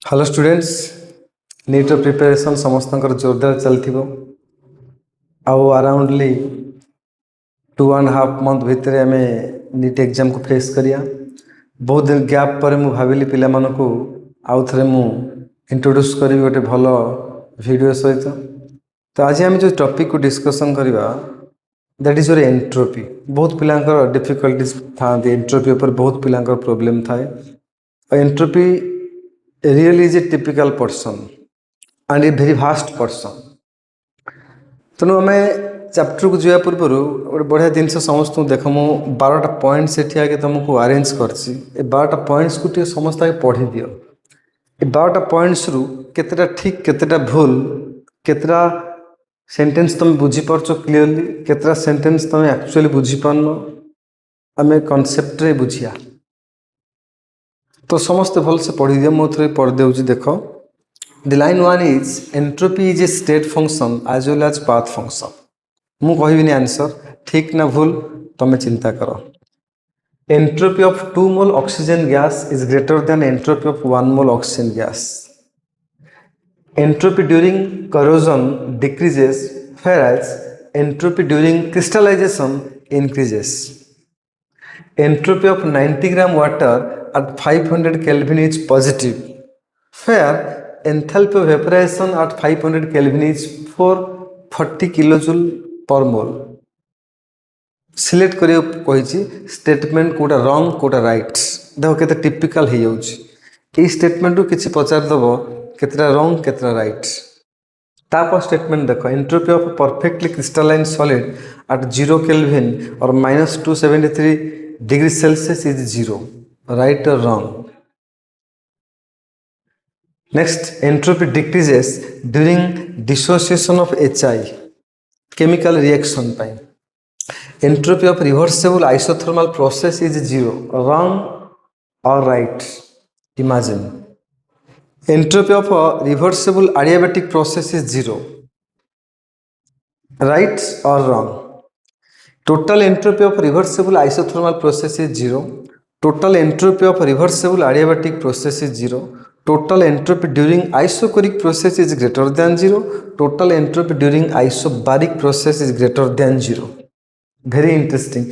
Hello students. NEET preparation समस्त जोरदार चलती आउ अराउंडली 2.5 मंथ भितर आम नीट एग्जाम को फेस करिया। बहुत दिन गैप पर मु भाविली पिला मानकु आउ थे मु इंट्रोड्यूस करी गोटे भल वीडियो सहित। तो आज आम जो टॉपिक को डिस्कशन करवा दैट इज योर एंट्रोपी। बहुत पिलांकर डिफिकल्टीज था एंट्रोपी ऊपर बहुत पिलांकर प्रॉब्लम थाए। Entropy real is a typical person and A very vast person. तेणु आम चैप्टर को जावा पूर्व गोटे बढ़िया जिनस समस्त देख मु 12टा पॉइंट्स एठी आगे तुमको अरेंज करछि। ए 12टा पॉइंट्स को समस्त आगे पढ़ी दियो। ए 12टा पॉइंट्स रु केतेटा ठीक केतेटा भूल, केतेटा सेंटेंस तुम बुझी पारछ क्लियरली, केतेटा सेंटेंस तुम एक्चुअली बुझी पारनो, आम कॉन्सेप्ट रे बुझिया। तो समस्त भल से पढ़ी दिया। मु थोड़ी पढ़ देउछि देखो। The line 1 is entropy is a state function as well as path function. मु कहबिनी आंसर ठीक ना भूल तुम चिंता करो। Entropy of 2 mole oxygen gas is greater than entropy of 1 mole oxygen gas. Entropy during corrosion decreases whereas entropy during crystallization increases. Entropy of 90 gram water at 500 Kelvin is positive, where enthalpy of evaporation at 500 Kelvin is 440 kilojoule per mole. Select करियो कहिछि statement कोटा wrong कोटा right. देखो केते typical हे जाउछि। ए statement रु किछि पचार दबो केतेटा रॉन्ग केतेटा राइट। तापर स्टेटमेंट देखो entropy of perfectly crystalline solid at 0 kelvin और -273 डिग्री सेल्सियस इज 0, राइट और wrong. Next entropy decreases during dissociation of HI chemical reaction पाई। Entropy of reversible isothermal process is 0, wrong और right. Imagine entropy of reversible adiabatic process is 0, right और wrong. Total entropy of reversible isothermal process is 0, total entropy of reversible adiabatic process is 0, total entropy during isochoric process is greater than 0, total entropy during isobaric process is greater than 0। Very interesting.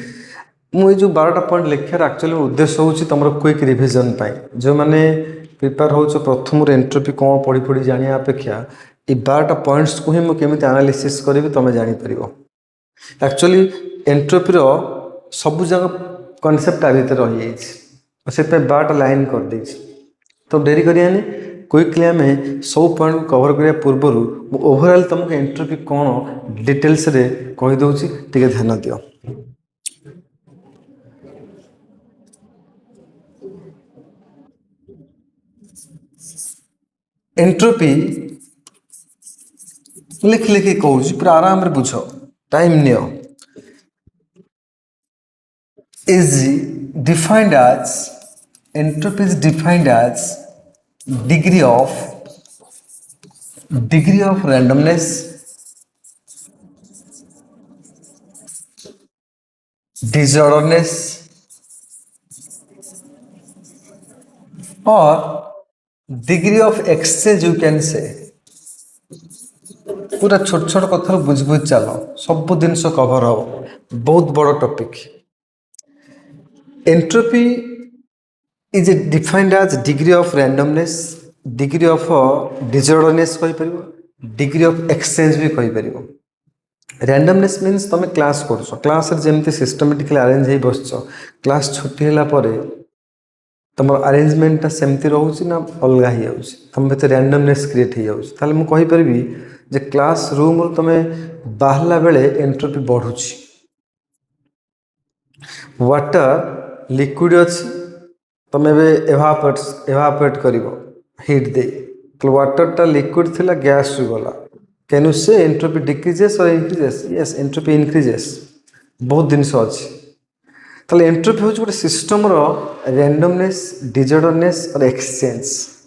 मुझे जो 12टा point लिखार actually उद्देश्य होची तुम quick revision पाई। जो माने prepare हो प्रथम entropy कौन पढ़ी पढ़ी जानिया अपेक्षा ये 12टा पॉइंट्स को ही मुझे केमिति एनालिसिस करी तुम जापर। एक्चुअली एंट्रोपी सब जगह कॉन्सेप्ट आ भीतर रही से 12टा लाइन कर दे। तो डेरी करियानी क्विकली आम सब पॉइंट को कवर करने पूर्व ओवरऑल तुमको एंट्रोपी कौन डिटेल्स रे कही दूची टिके ध्यान दियो। एंट्रोपी लिख लिखी कहूँ पूरा आराम रे बुझ, टाइम नियो। Is defined as entropy is defined as degree of randomness, disorderness or degree of exchange you can say। पूरा छोट छोट कथा बुझ बुझ चलो सब जिन कभर हो। बहुत बड़ topic. Entropy is defined as degree of randomness, degree of disorderness कहि परिबो, degree of exchange भी कहि परिबो। randomness means तुम क्लास करछो, क्लास रे जेमति सिस्टमैटिकली अरेंज हे बसछो, क्लास छुट्टी होला परे तुम अरेंजमेंट सेमति रहउछि ना अलगा ही जाउछि, तुम भीतर randomness क्रिएट हे जाउछि। ताले मु कहि परिबी जे क्लास रूम रो तुम बाहला बेले एंट्रोपी बढ़ुछि। वाटर लिक्विड अछि तुम एवापोरेट करिवो हीट दे, तो वाटर टा लिक्विड थिला गैस रु गला। कैन यू से एंट्रोपी डिक्रीजेस और इंक्रीजेस? Yes, entropy increases. बहुत दिन से अछि। ताले एंट्रोपी होछ गोटे सिस्टम रो रैंडमनेस, डिसऑर्डरनेस और exchange.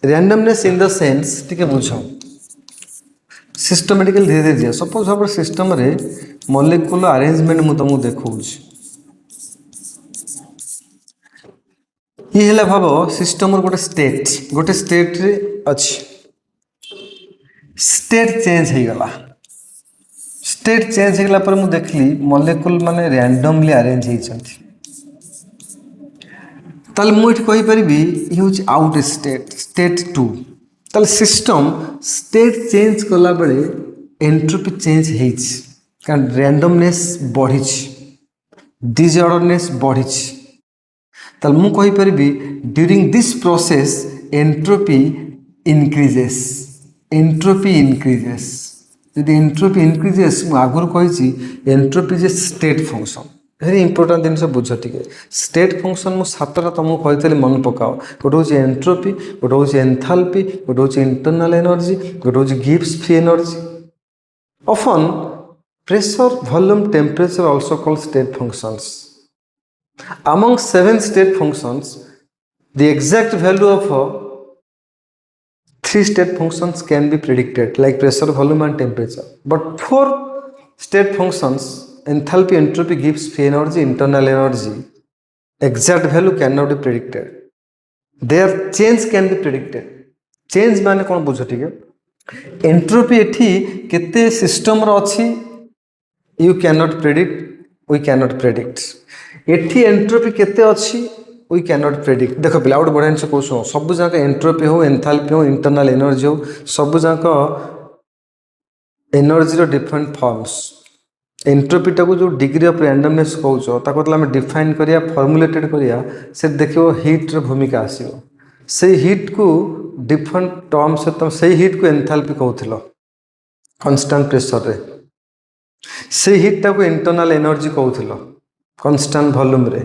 Randomness in the sense टिके बुझो सिस्टमैटिकली धीरे धीरे दिया। सपोज हमर सिस्टम रे मॉलिक्यूलर अरेंजमेंट मु तुमको देखौछि। ये है भाव सिस्टम गोटे स्टेट रे अच्छी स्टेट चेंज हो गला स्टेट चेंज हो गला पर मु देखली मॉलिक्यूल माने रैंडमली अरेंज होइछंती ताल मुझे कहीपरि ये हूँ आउट स्टेट 2 ताल सिस्टम स्टेट चेंज कला बेले एंट्रोपी चेंज होइछ कारण रैंडमनेस बढ़ी डिसऑर्डरनेस बढ़ी ताल मु कहीपरि during this process entropy increases यदि एंट्रोपी इंक्रीजेस आगुरी कही एंट्रोपी जे स्टेट फंक्शन वेरी इंपोर्टेंट जिन बुझ टे स्टेट फंक्शन मुझे सातटा तुमको कही मन पकाओ गोटे हूँ एंट्रोपी गोटे हूँ एंथाल्पी गोटे हूँ इंटरनल एनर्जी गोटे हूँ Gibbs free energy often pressure volume temperature also called state functions among 7 state functions the exact value of 3 state functions can be predicted like pressure volume and temperature but 4 state functions enthalpy entropy gives free energy internal energy exact value cannot be predicted their change can be predicted change माने कौन बुझ ठीक है entropy एठी केते system रो अछि you cannot predict we cannot predict एठी entropy केते अछि we cannot predict देख पिला गोटे बढ़िया से कहूँ सब जाक एंट्रोपी हो एंथाल्पी हो इंटरनल एनर्जी हो सब जाक एनर्जी रो डिफरेंट फॉर्म्स एंट्रोपी टाको जो डिग्री ऑफ रैंडमनेस कहूँ ताको आम डिफाइन करिया फॉर्मुलेटेड करिया से देखियो हीट रो भूमिका आसीबो से हीट को डिफरेंट टर्म्स से हीट को एंथाल्पी कहूथिलो कांस्टेंट प्रेशर रे से हीट टाको इंटरनल एनर्जी कहूथिलो कांस्टेंट वॉल्यूम रे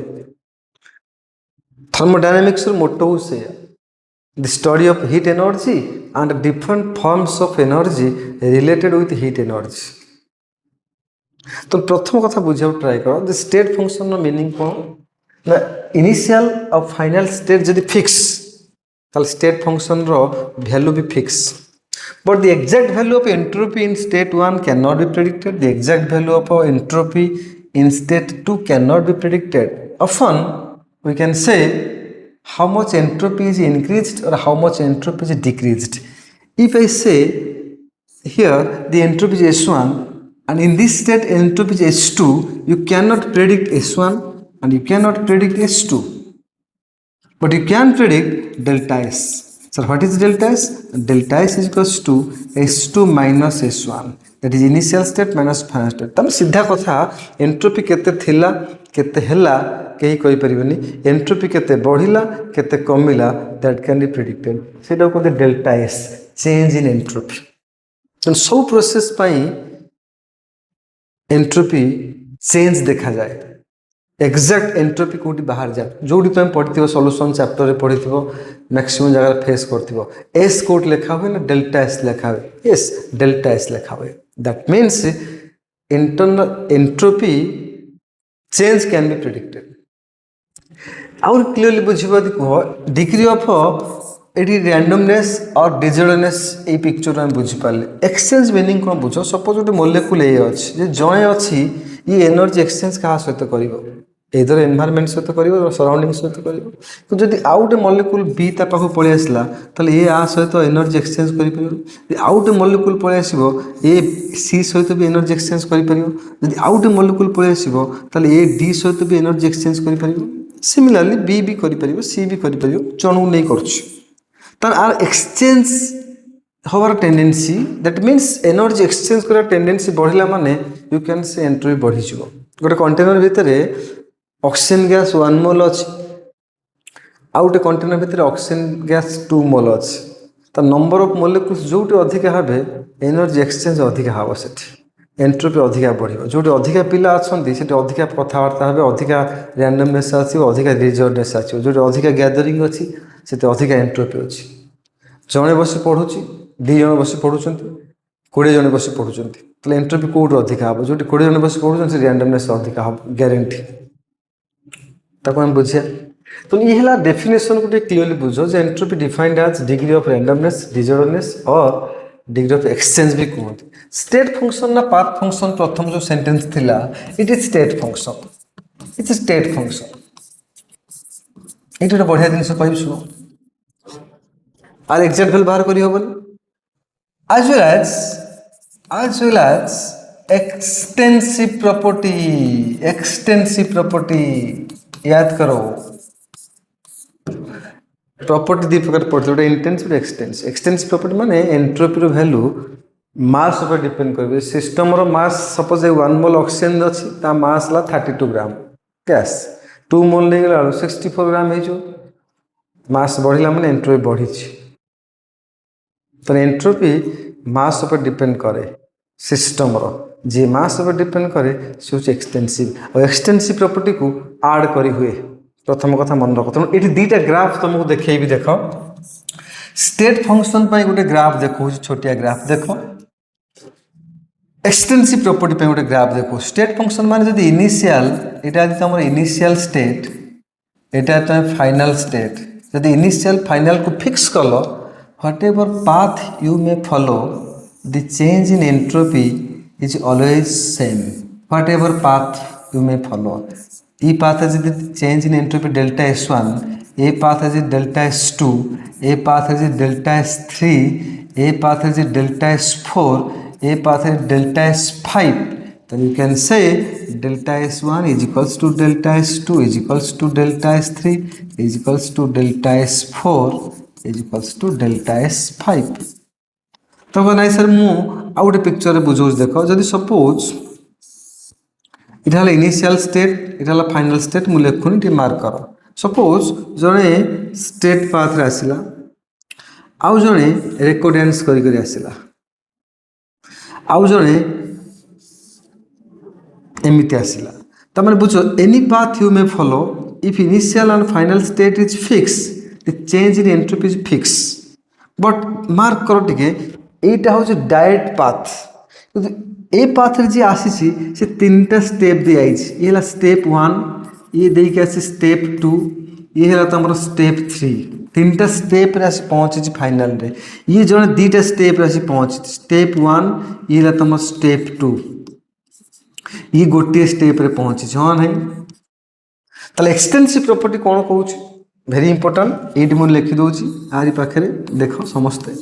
थर्मोडायनामिक्स रो मोटो से the study of heat energy and different forms of energy related with heat energy तो प्रथम कथा बुझा ट्राई कर the state function no meaning कौन ना इनिशियल और फाइनल स्टेट जदि फिक्स ताल स्टेट फंक्शन रो वैल्यू भी fix but the exact value of entropy in state 1 can not be predicted the exact value of entropy in state 2 cannot be predicted often we can say how much entropy is increased or how much entropy is decreased if I say here the entropy is S1 and in this state entropy is S2 you cannot predict S1 and you cannot predict S2 but you can predict delta S so what is delta S is equals to S2 minus S1 that is initial state minus final state तम सीधा कथा entropy केते थिला केते हेला केही कहि परिबनी entropy केते बढ़िला केते कमिला दैट कैन बी प्रेडिक्टेड सेटा को delta S change in entropy तो सब प्रोसेस पई एंट्रोपी चेंज देखा जाए एक्जाक्ट एंट्रोपी कोटी बाहर जाए जोडी तुम पढ़िथिबो सॉल्यूशन चैप्टर रे पढ़िथिबो मैक्सिमम जगह फेस करथिबो एस कोट लिखा हुए ना डेल्टा एस लिखा हुए यस डेल्टा एस लिखा हुए that means internal entropy change can be predicted और क्लियरली बुझिबा कह डिग्री ऑफ एटी रैंडमनेस और डिसऑर्डरनेस ए पिक्चर हम बुझी पाले एक्सचेंज मीनिंग कोन बुझो सपोज गोटे मॉलिक्यूल ए अछि जे जय अछि ये एनर्जी एक्सचेंज का सहित करिवो इधर एनवायरनमेंट सहित करिवो सराउंडिंग सहित करिवो तो जदि आउट मॉलिक्यूल बी ता पाखु पळे आसला तले ए आ सहित एनर्जी एक्सचेंज करि परिबो आउट मॉलिक्यूल पळे आसीबो ए सी सहित भी एनर्जी एक्सचेंज करि परिबो जदि आउट मॉलिक्यूल पळे आसीबो तले ए डी सहित भी एनर्जी एक्सचेंज करि परिबो सिमिलरली बी भी करि परिबो सी भी करि परिबो जणु नै करछु तार आर एक्सचेंज हवर tendency that means energy exchange कर टेंडेंसी बढ़ला माने यू कैन से एंट्रोपी बढ़ी जिवो गोटे कंटेनर भितर ऑक्सीजन गैस 1 मोल अछि आउट कंटेनर भितर ऑक्सीजन गैस 2 मोल अछि त नंबर ऑफ मॉलिक्यूल्स जोटी अधिक हाबे एनर्जी एक्सचेंज अधिक हाबो सेठी एंट्रोपी अधिक बढ़िबो जोटी अधिक पिला अछंती सेठी अधिक कथावार्ता हाबे अधिक रैंडमनेस आछिबो अधिक रिजॉर्डनेस आछिबो जोटी अधिक गैदरिंग अछि सेठी अधिक एंट्रोपी अछि जणे बसी पढुची 2 जण बसी पढुचंती 20 जण बसी पढुचंती तले एंट्रोपी कोड अधिक हाबो जोटी 20 जण बसी पढुचंती रैंडमनेस अधिक हाबो गारंटी ताको हम बुझिया तो ये हला डेफिनेशन को क्लियरली बुझो जे entropy defined as degree of randomness disorderness और डिग्री ऑफ एक्सचेंज भी कहते स्टेट फंक्शन ना पाथ फंक्शन प्रथम जो सेंटेंस थिला इट इज स्टेट फंक्शन ये गोटे बढ़िया जिन कह शुण आर एक्जाक्ट भैल्यू बाहर कर as well as extensive property याद करो प्रॉपर्टी दी प्रकार पड़ते गोटे इंटेंसिव एक्सटेंसिव प्रॉपर्टी माने एंट्रोपी रो वैल्यू मास ऊपर डिपेंड करे सिस्टम रो मास सपोज 1 मोल ऑक्सीजन अछि ता मास ला 32 ग्राम गैस 2 मोल ले गेला 64 ग्राम हे जो मास बढ़िला माने एंट्रोपी बढ़ी छी तो एंट्रोपी मास ऊपर डिपेंड करे सिस्टम रो जे मास ऊपर डिपेंड करे से होची एक्सटेंसिव और एक्सटेंसिव प्रॉपर्टी को ऐड करी हुए प्रथम कथा मन रख तेणु ये दुईटा ग्राफ तुमको देखी देख स्टेट फंक्शन पर गोटे ग्राफ देखो छोटिया ग्राफ देख एक्सटेंसिव प्रॉपर्टी पे गोटे ग्राफ देखो स्टेट फंक्शन माने जदि इनिशियल एटा जदि तुम इनिशियल स्टेट एटा तुम फाइनल स्टेट जदि इनिशियल फाइनल को फिक्स कल whatever path you may follow the change in entropy is always same whatever path you may follow ई पाथ है change in entropy delta S1 ए पाथ है delta S2 ए path है delta S3 ए path है delta S4 ए path है डेल्टा S5 तो you can say delta S1 is equals to delta S2 is equals to delta S3 is equals to delta S4 is equals to delta S5 तो ना sir मु आ गोटे picture बुझौ देखो जदि suppose इटा initial state इटा final state मु लिखुनी T mark कर सपोज जड़े स्टेट पाथ रे आसिला आउ जड़े रेकॉर्डेंस करी आसिला आउ जड़े एमिति आसिला त माने बुझो any path you may follow if initial and final state is fix the change in entropy is fix but mark करो टिके एटा हो डायरेक्ट पाथ ए पाथ रे जे आसी से तीनटा स्टेप दे आई ये हला स्टेप 1 ये दे के आसी स्टेप 2 ये हला तमरो स्टेप 3 तीनटा स्टेप रे आसी पहुंची फाइनल रे ये जने दीटा स्टेप रे आसी पहुंची स्टेप 1 ये हला तमरो स्टेप 2 ये गोटे स्टेप रे पहुंची हां नहीं तले एक्सटेंसिव प्रॉपर्टी कोन कहूची वेरी इंपोर्टेंट एटी मु लिखि दोची आरी पाखरे देखो समझते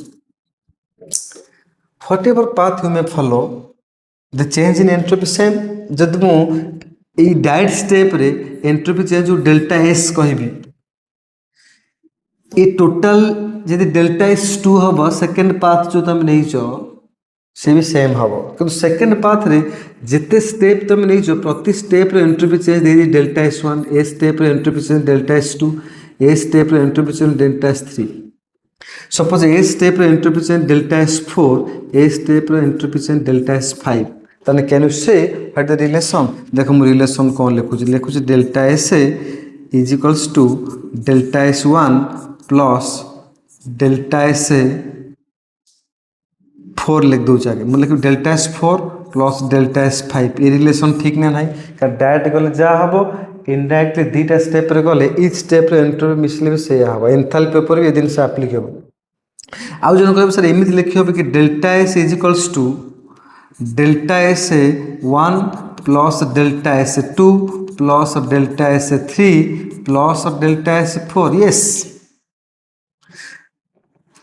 whatever path you may follow the change in entropy same जब मु डायरेक्ट स्टेप रे एंट्रोपी चेंज जो डेल्टा एस कहबी ये टोटल जदि डेल्टा S2 हम सेकेंड पाथ जो तुम नहीं से भी सेम हम कि सेकेंड पाथ रे जिते स्टेप तुम नहीं प्रति स्टेप रे एंट्रोपी चेंज दे डेल्टा S1 ए स्टेप रे एंट्रोपी चेंज डेल्टा S2 ए स्टेप रे entropy change delta S3 suppose ए स्टेप रे एंट्रोपी चेंज डेल्टा S4 ए स्टेप रे एंट्रोपी चेंज डेल्टा S5 तने can you say what the relation देखो मु रिलेशन कोन लिखुची delta S is equals to delta S1 plus delta S4 लिख दो आगे मुझे लिख delta S4 plus delta S5 ये रिलेशन ठीक ना नहीं कारण डायरेक्ट गले जा हबो इनडायरेक्टली दीटा स्टेप रे गले इच स्टेप रे एंट्रोपी मिसले भी से हबो एंथैल्पी ऊपर भी दिन से एप्लीकेबल आउ जन कहबो सर एमिति लिखियो कि delta S is equals to delta S1 plus delta S2 plus delta S3 plus delta S4 yes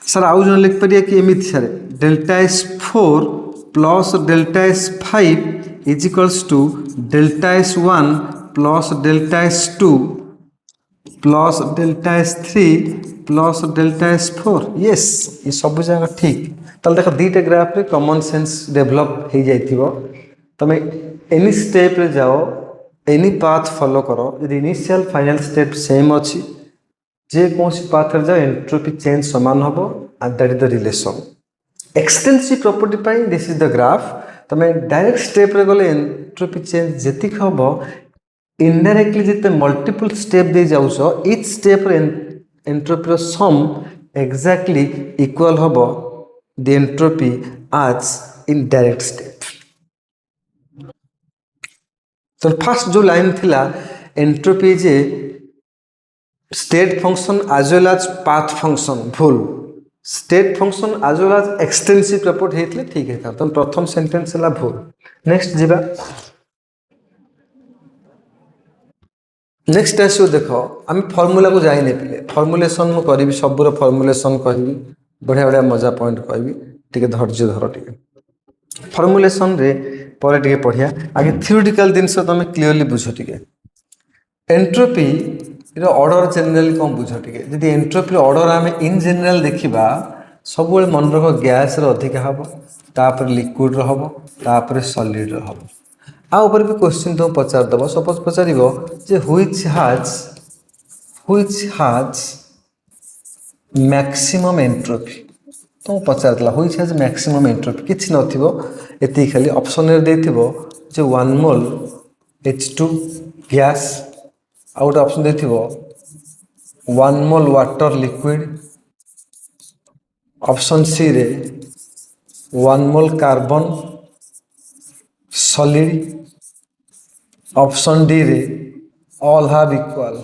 sir आउ जन लिख परिया कि एमिति sir delta S4 plus delta S5 is equals to delta S1 plus delta S2 plus delta S3 plus delta S4 yes ये सब जगह ठीक तल देख दीटा ग्राफ रे कॉमन सेंस डेवलप हो जाइथिबो तमे एनी स्टेप रे जाओ एनी पाथ फॉलो करो यदि इनिशियल फाइनल स्टेप सेम अछि जे कौन सी पाथ रे जाओ एंट्रोपी चेंज समान होबो and that is the relation extensive property पाई दिस इज द ग्राफ तमे डायरेक्ट स्टेप रे गले एंट्रोपी चेंज जेतिक होबो इनडायरेक्टली जते मल्टीपल स्टेप दे जाउछो ईच स्टेप रे एंट्रोपी रो सम एग्जैक्टली इक्वल होबो the entropy as in direct step तो फर्स्ट जो लाइन थिला एंट्रोपी जे state function as well as path function भूल state function as well as extensive property हेतले ठीक है तो प्रथम सेंटेंस हला भूल नेक्स्ट जिबा नेक्स्ट आसो देख आम फर्मूला को जाइने पे फर्मुलेसन मु करी सबूर फर्मुलेसन कहि बढ़िया बढ़िया मजा पॉइंट कहि टे धैर्य धर टे फर्मुलेसन रे पर टे पढ़िया आगे थियोरिटिकल जिनस तुम क्लीयरली बुझ टे एंट्रोपी ऑर्डर जनरली कौन बुझ टे जी एंट्रोपी ऑर्डर आम इन जनरल देखा सब मन रख गैस अधिका हम तापर लिक्विड हम तापर सॉलिड हम आ ऊपर भी क्वेश्चन तुम पचारदेव सपोज पचार जे व्हिच हैज मैक्सिमम एंट्रोपी तुम पचार व्हिच हैज मैक्सिमम एंट्रोपी किसी नथी खाली ऑप्शन रे जे 1 मोल H2 गैस आ गोटे ऑप्शन देथिबो 1 mole water liquid option C रे 1 mole carbon solid option D रे ऑल हैव इक्वल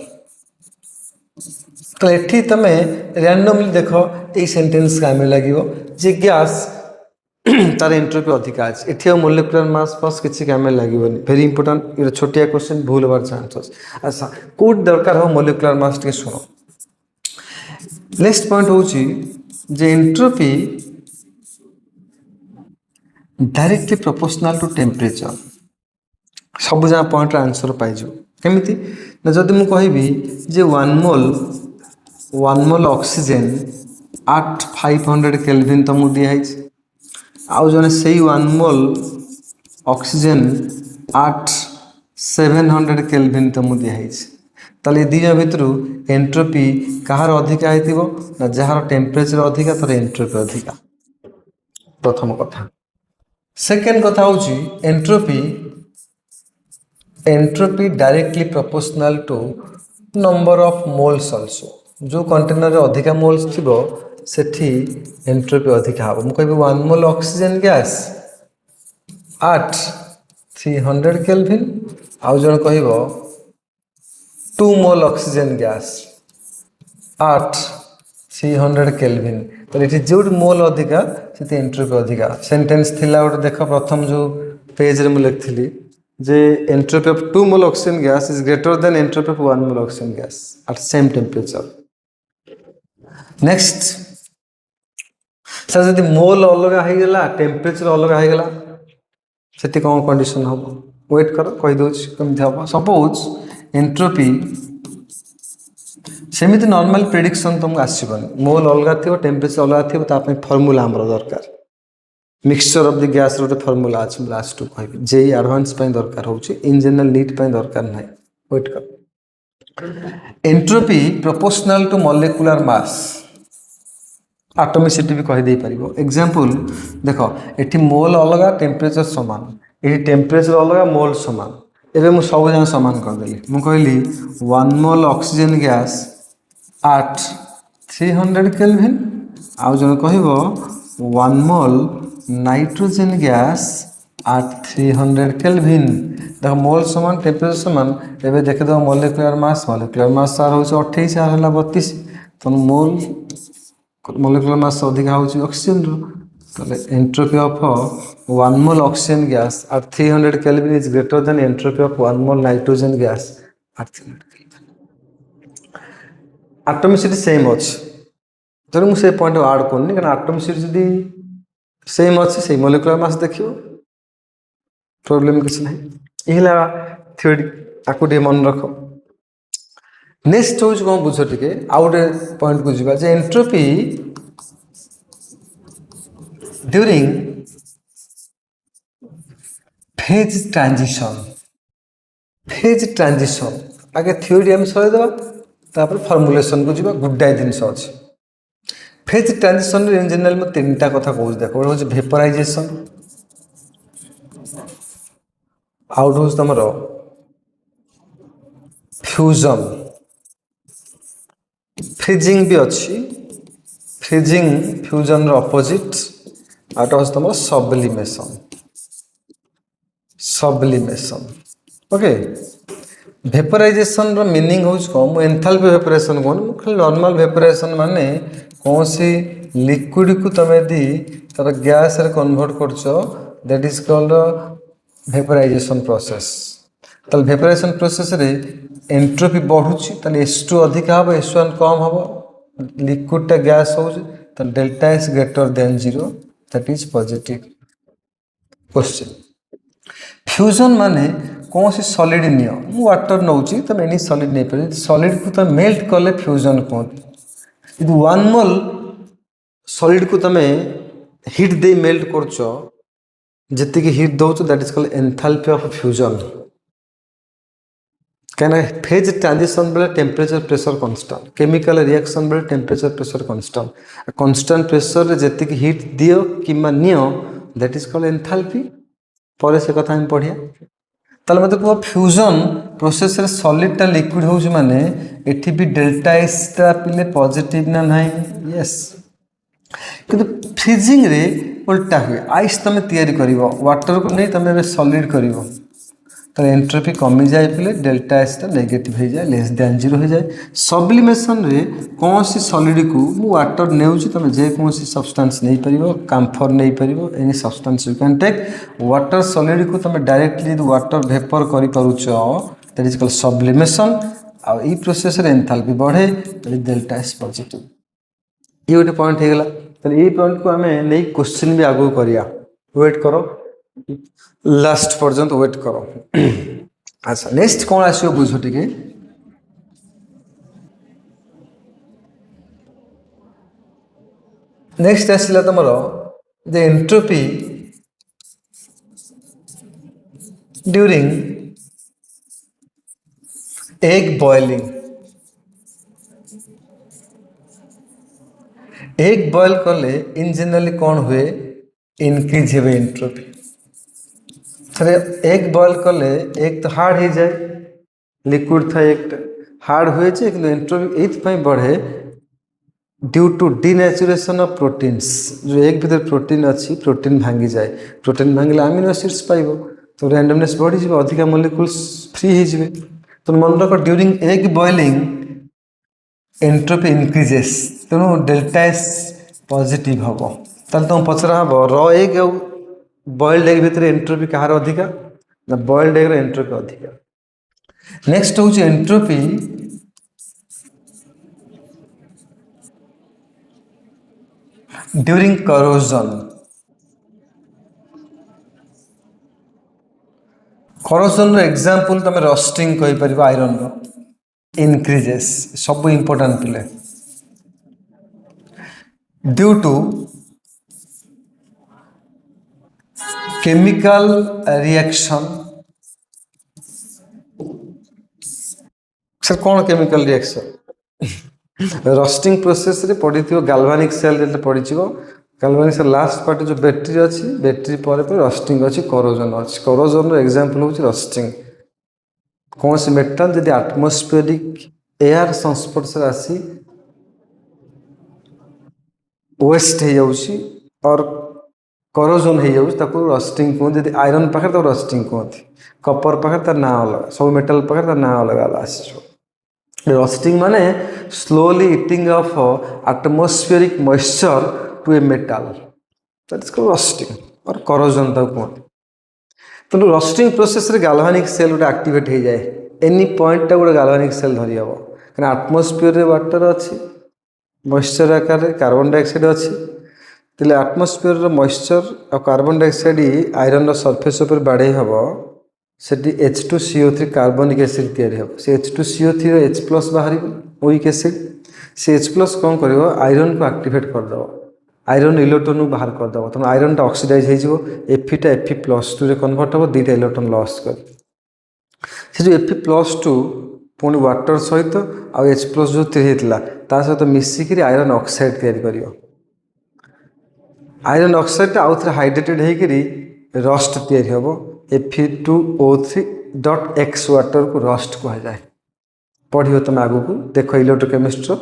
तो एठी तमे रैंडमली देखो ए सेंटेंस का में लागिवो जे गैस तार एंट्रोपी अधिका अछि एठी मोलेकुलर मास पास किछि काम लागिवनी वेरी इंपोर्टेंट ये छोटिया क्वेश्चन भूल होबार चांसेस अच्छा कोड दरकार हो मोलेकुलर मास के सुनो नेक्स्ट पॉइंट होची जे entropy directly proportional to temperature सब जहाँ पॉइंट आंसर पाइजु केमिति ना जदि मु कहबी जे 1 मोल ऑक्सीजन at 500 केल्विन तुमको दिया आउ जने से 1 मोल ऑक्सीजन at 700 केल्विन तुमको दिया ताले दिज भितर एंट्रोपी कहार अधिका हेतिबो ना जहार टेम्परेचर अधिका तर एंट्रोपी अधिका प्रथम कथा सेकेंड कथा होची entropy directly proportional to number of moles also जो कंटेनर रे अधिका मोल्स थिबो सेठी एंट्रोपी अधिका हो मु कहबी 1 mole oxygen gas at 300 kelvin आउ जण कहबो 2 mole oxygen gas at 300 kelvin तो ये जो मोल अधिका से एंट्रोपी अधिका सेंटेंस थिला गोटे देख प्रथम जो पेज रे मु लिखली जे entropy of 2 mole oxygen gas is greater than entropy of 1 mole oxygen gas at same temperature next sir जदि मोल अलग हो गला टेम्परेचर अलग हो गला सेठी कौन कंडीशन हम वेट कर कहि दोछ केमति हम सपोज एंट्रोपी सेमिति नॉर्मल प्रेडिक्शन तुमको आसबन मोल अलग थी टेम्परेचर अलग थी ताप फर्मूला आमर दरकार मिक्सचर ऑफ द गैस रोटे फर्मूला अच्छे लास्ट टू कह जे एडवांस दरकार हो इन जनरल नीट दरकार ना वेट कर entropy proportional to molecular mass atomicity भी कहीदे पार एग्जांपल देख ये मोल अलग टेम्परेचर सामान ये टेम्परेचर अलग मोल सामान एवं मुझे सब जगह सामान करदेली मुझे कहली 1 mole oxygen gas at 300 kelvin आउ जन कहबो 1 mole nitrogen gas at 300 kelvin देख मोल समान टेम्परेचर समान एबे देख दो मोलेकुलर मास सार हो 28 आर हला 32 तो मोल मोलेकुलर मास अधिक हो ऑक्सीजन रो तो entropy of 1 mole oxygen gas at 300 kelvin is greater than entropy of 1 mole nitrogen gas at 300 atomicity same अच्छे तेणु मुझे पॉइंट आड करनी क्या एटॉमिसिटी जदि सेम अच्छे से मोलेकुलर मास देखियो प्रॉब्लम किसी ना ये थ्योरी ताकू मन रख नेक्स्ट हूँ कौन बुझ टे आउ गए पॉइंट को जीवा जे एंट्रोपी ड्यूरिंग फेज ट्रांजिशन आगे थ्योरी आम सरेदेवा तापर फॉर्मुलेशन को जीवा गुड्डाए जिनस अच्छे फेज ट्रांजिशन इन जनरल मैं 3टा कथा कहूँ देख गोटे हूँ वेपराइजेशन आउट हूँ तुम फ्यूजन फ्रीजिंग भी अच्छी फ्रीजिंग फ्यूजन अपोजिट आउट हूँ तुम सब्लिमेशन ओके वेपराइजेशन मीनिंग हूँ कौन मुझे एंथाल्पी वेपरेशन कहूँ खाली नॉर्मल वेपरेशन माने कौन सी लिक्विड को तुम यदि तार गैस रे कन्वर्ट कर that is called vaporization process ताल वेपोराइजेशन प्रोसेस रे एंट्रोपी बढ़ुची ताल H2 अधिक हम H1 कम हम लिक्विड टा गैस हो ताल delta S greater than 0 that is positive. Question fusion माने कौन सी सॉलिड नियो मु वाटर नौची तुम एनी सॉलिड नहीं पर सॉलिड को तुम मेल्ट करले फ्यूजन कहते यदि 1 मोल सॉलिड को तुम हीट दे मेल्ट करछो जति की हीट दउछ that is called enthalpy of fusion कहना फेज ट्रांजिशन बेले temperature pressure constant chemical reaction बेले temperature pressure constant constant pressure रे जति की हीट दियो किमा नियो दैट इज कॉल्ड एंथैल्पी पर से कथा हम पढ़िया ताले मते को फ्यूजन प्रोसेस रे सॉलिड टा लिक्विड होउछ माने एठी भी डेल्टा एस टा पिले पॉजिटिव ना नाही यस किंतु फ्रीजिंग रे उल्टा हुए आइस तमे तैयारी करिवो वाटर को नहीं तमे सॉलिड करिवो तो एंट्रोपी कमी जाए पिले डेल्टा एस टा नेगेटिव हो जाए लेस देन 0 हो जाए सब्लिमेशन रे कौन सी सॉलिड को मु वाटर नेउची तमे जे कौन सी सब्सटेंस नहीं परिवो काम्फर नहीं परिवो any substance you can take water solid को तमे डायरेक्टली वाटर वेपर करि परुचो दैट इज कॉल्ड सब्लिमेशन आ ई प्रोसेस रे एंथैल्पी बढ़े तो डेल्टा एस पॉजिटिव ये गोटे पॉइंट हो गला तो ये पॉइंट को हमें नहीं क्वेश्चन भी आगो करिया वेट करो लास्ट पर्यंत वेट करो अच्छा नेक्स्ट कौन आसो बुझ टिके नेक्स्ट आसला तुमर the entropy during egg boiling egg boil कले इन जनरली कौन हुए इनक्रीज हे एंट्रोपी थरे एग बॉइल कले एक तो हार्ड हो जाए लिक्विड था एक हार्ड हुए छे कि एंट्रोपी एथ पई बढ़े due to denaturation of proteins जो एक भीतर प्रोटीन अच्छी प्रोटीन भांगी जाए प्रोटीन भांगले अमीनो एसिड्स पाइबो तो रैंडमनेस बढ़ी जिवो अधिक मॉलिक्यूल्स फ्री हो जिवे तो मन रख during egg boiling entropy increases तेणु डेल्टा एस पॉजिटिव हम ताले तुम पचरा हम र एग बॉइल्ड एग भितर एंट्रोपी कहार अधिका ना बॉइल्ड एग एंट्रोपी अधिका नेक्स्ट हूँ entropy during corrosion corrosion example तुम रस्टिंग कहि परिबो आयरन रो इंक्रीजेस सब इंपोर्टेंट पिले due to chemical reaction sir कौन केमिकल रिएक्शन रस्टिंग प्रोसेस रे पड़ी थी गाल्वानिक सेल जे पड़ी छिवो गाल्वानिक सेल लास्ट पार्ट जो बैटरी अच्छी बैटरी पर रस्टिंग अच्छी करोजन अच्छी करोजन रो एग्जांपल होची रस्टिंग कौन से मेटल जदि एटमॉस्फेरिक एयर संस्पर्श आसी वेस्ट हो जाउची और करोजन हो जाउची ताको रस्टिंग कहते जदि आयरन पाखे तो रस्टिंग कहते कपर पाखे तार ना अलग सब मेटल पाखे तार ना अलग अलग आसी रस्टिंग माने slowly eating of atmospheric moisture to a metal that is called rusting और करोजन ताको कहते तो रस्टिंग प्रोसेस रे गाल्वानिक सेल गोटे एक्टिवेट हो जाए एनी पॉइंट टा गोटे गाल्वानिक सेल धरी हम कहीं एटमॉस्फेयर रे वाटर अच्छी मॉइस्चर आकार रे कार्बन डाइऑक्साइड अच्छी तेल एटमॉस्फेयर रो मॉइस्चर और कार्बन डाइऑक्साइड आयरन रो सरफेस ऊपर बाड़े हम सेठी H2CO3 कार्बनिक एसिड तैयारी हम से H2CO3 रो H+ बाहर वीक एसिड से H+ कौन कर आयरन को एक्टिवेट करदेव आयरन इलेक्ट्रॉन बाहर करदेव तेना आयरन टा ऑक्सीडाइज हो Fe टा Fe+2 रे कन्वर्ट हम दुईटा इलेक्ट्रॉन लॉस कर से जो Fe+2 पुणी वाटर सहित आ H+ जो होता ता सहित मिसिक आयरन ऑक्साइड तैयारी करियो आयरन ऑक्साइड आउ थे हाइड्रेटेड होकरी रस्ट तैयारी हम Fe2O3.X वाटर को रस्ट कह जाए पढ़ियो तुम आगु को देख इलेक्ट्रोकेमिस्ट्री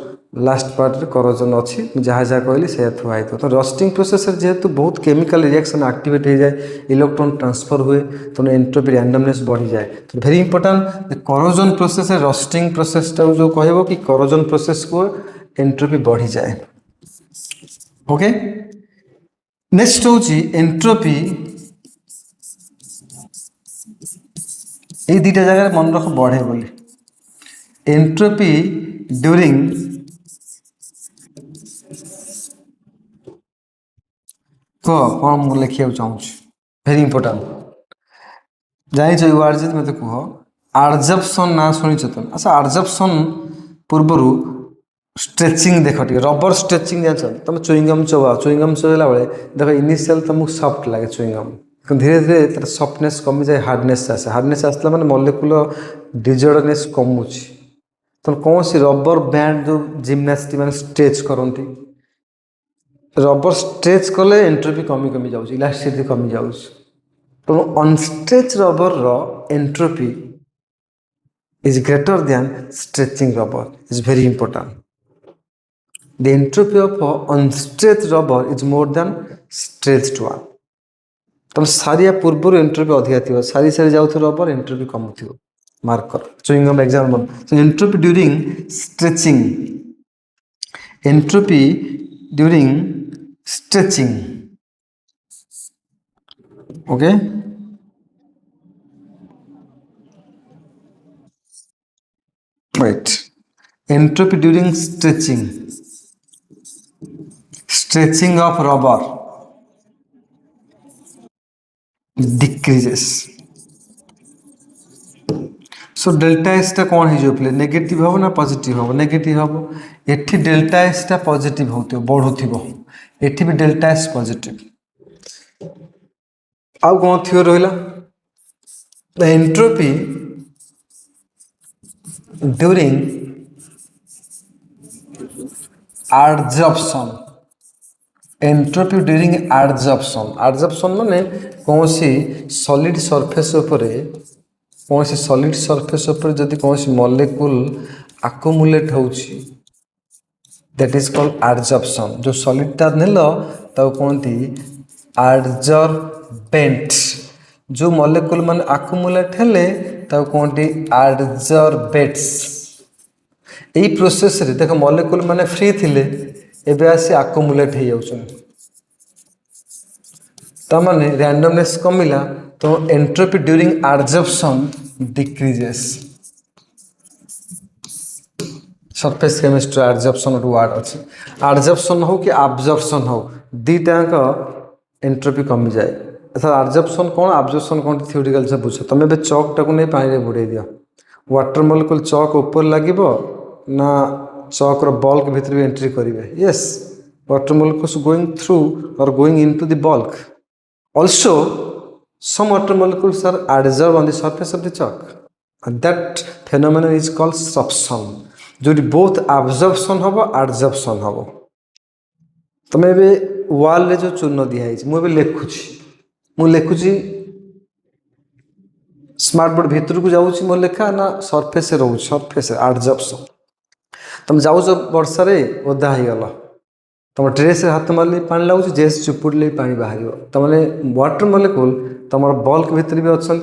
लास्ट पार्ट रे करोजन अच्छी जहाँ जहाँ कहली से थुआ तो रस्टिंग प्रोसेस जेहेतु बहुत केमिकल रिएक्शन एक्टिवेट हो जाए इलेक्ट्रॉन ट्रांसफर हुए तो एंट्रोपी रैंडमनेस बढ़ी जाए तो very important corrosion process rusting process जो कह कि करोजन प्रोसेस को एंट्रोपी बढ़ी जाए ओके नेक्स्ट हूँ एंट्रोपी ये दुटा जगह मन रख बढ़े बोली एंट्रोपी ड्यूरिंग कौन मुझे लिखा चाहूँ वेरी इंपोर्टाट जाइछ वार्ड जी मत कह आर्जप्सन ना शुणी तुम अच्छा आर्जप्सन पूर्वर स्ट्रेचिंग देख टे रबर स्ट्रेचिंग जान तुम चुईंगम चोबाला बेले देख इनिशियल तुमको सफ्ट लगे चुईंगम धीरे धीरे तार सफ्टनेस कमी जाए हार्डनेस आसला मैंने मॉलिक्यूलर डिजर्डनेस कमुच तुम कौन सी रबर बैंड जो जिम्नास्टिक मैंने स्ट्रेच करती रबर स्ट्रेच कले एंट्रोपी कमी कमी जाऊँ इलास्टिसिटी कमी जाऊँ तो unstretched rubber entropy is greater than stretching rubber is very important. The entropy of unstretched rubber is more than stretched one. तुम सारिया पूर्व एंट्रोपी अधिका थी सारी सारी जाऊ रबर एंट्रोपी कम थी मार्क कर चुईंगम example so entropy during stretching entropy during stretching okay wait entropy during stretching of rubber decreases so delta s टा कौन हो पे नेगेटिव हम ना पॉजिटिव हम नेगेटिव हम एठी डेल्टा एस टा पॉजिटिव होतो बढ़ुथिबो एठी भी डेल्टा एस पॉजिटिव आउ कौन थियो रहिला the entropy during adsorption entropy during adsorption माने कौन सी सॉलिड सरफेस ऊपर कौन सी सॉलिड सरफेस ऊपर जदि कौन सी मॉलिक्यूल अक्युमुलेट होउची दैट इज कॉल्ड adsorption जो सॉलिड ता नेलो ताऊ कोनती adsorbent जो मॉलिक्यूल माने अक्युमुलेट हेले ताऊ कोनती adsorbates यही प्रोसेस रे देख मॉलिक्यूल माने फ्री थिले एबे आसी अक्युमुलेट हे जाउछन ता माने रैंडमनेस कमिला तो entropy during adsorption decreases surface chemistry adsorption word अच्छे adsorption हो कि absorption हो दीटा का एंट्रोपी कमी जाए अर्थात adsorption कौन absorption कौन थ्योरेटिकल से बुझ तुम ए चॉक टाक नहीं पानी रे बुड़े दियो वाटर मॉलिक्यूल चॉक ऊपर लागिबो ना चॉक रो बल्क भीतर भी एंट्री करिवे yes water molecules going through और going into the bulk also some water molecules are adsorbed on the surface of the chalk and that phenomenon is called sorption जो both absorption हबो adsorption हबो तमे बे wall रे जो चूर्ण दिया है मु बे लेखुची स्मार्ट बोर्ड भीतर को जाउची मो लेखा ना सरफेस रे रहू सरफेस adsorption तुम जाऊ जो वर्षा रे ओदा ही गला तुम ड्रेस हाथ मारले पानी लगुच जेस चुपुड़े पानी बाहर तमें वाटर मॉलिक्यूल तुम बल्क भीतर भी अच्छा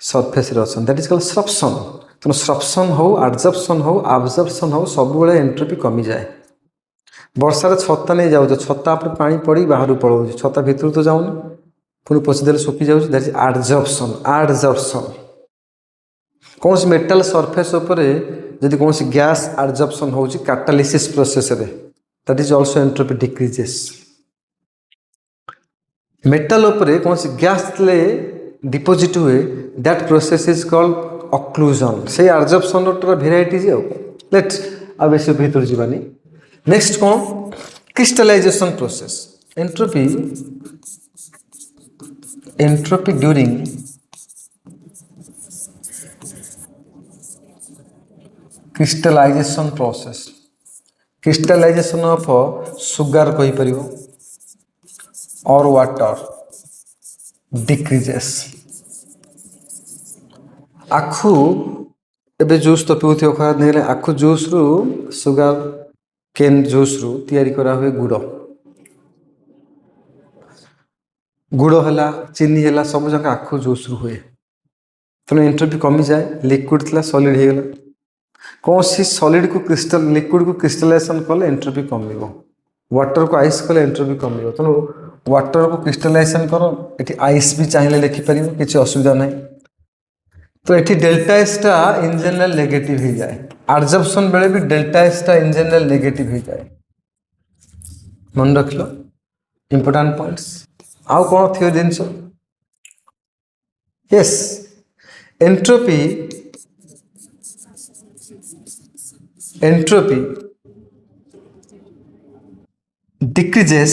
सरफेस दैट इज कॉल्ड सरप्शन तुम सरप्शन हो adsorption हो absorption हो सब बेले एंट्रोपी कमी जाए वर्षा छता नहीं जाऊ छता आप पानी पड़ी बाहर पड़ो छता भीतर तो जाऊन पुणी पचिदेले सुखी जाऊँ दैट इज adsorption कौन सी मेटल सरफेस उपरे जदि कौन सी गैस adsorption हो कैटालिसिस प्रोसेस रे that is also entropy decreases metal उपरे कौन सी गैस ले डिपोजिट हुए that process is called occlusion से adsorption रो वेराइटी जे लेट्स अब ऐसे भीतर जीवानी नेक्स्ट कौन crystallization process entropy during crystallization process crystallization of sugar कही परियो और वाटर डिक्रीजेस आखु एबे जूस तो पिउथियो खरा नेले आखु जूस रु सुगर केन जूस रु तयारी करा हुए गुड़ हला चीनी हला सब जगह आखु जूस रु हुए तने एंट्रोपी कमी जाए लिक्विड थला सॉलिड हे गेला कौन सी सॉलिड को लिक्विड को क्रिस्टलाइजेशन कले एंट्रोपी कमिबो वाटर को आइस कले एंट्रोपी कमिबो तनो वाटर को क्रिस्टलाइजेशन करो एठी आइस भी चाहिए लिखि परिबो किछि असुविधा नहीं तो ये डेल्टा एस टा इन जनरल नेगेटिव हो जाए एडजर्प्शन बेले भी डेल्टा एस टा इन जनरल नेगेटिव हो जाए मन रख लो इंपोर्टेंट पॉइंट्स आउ कौन थी जिनस yes entropy entropy decreases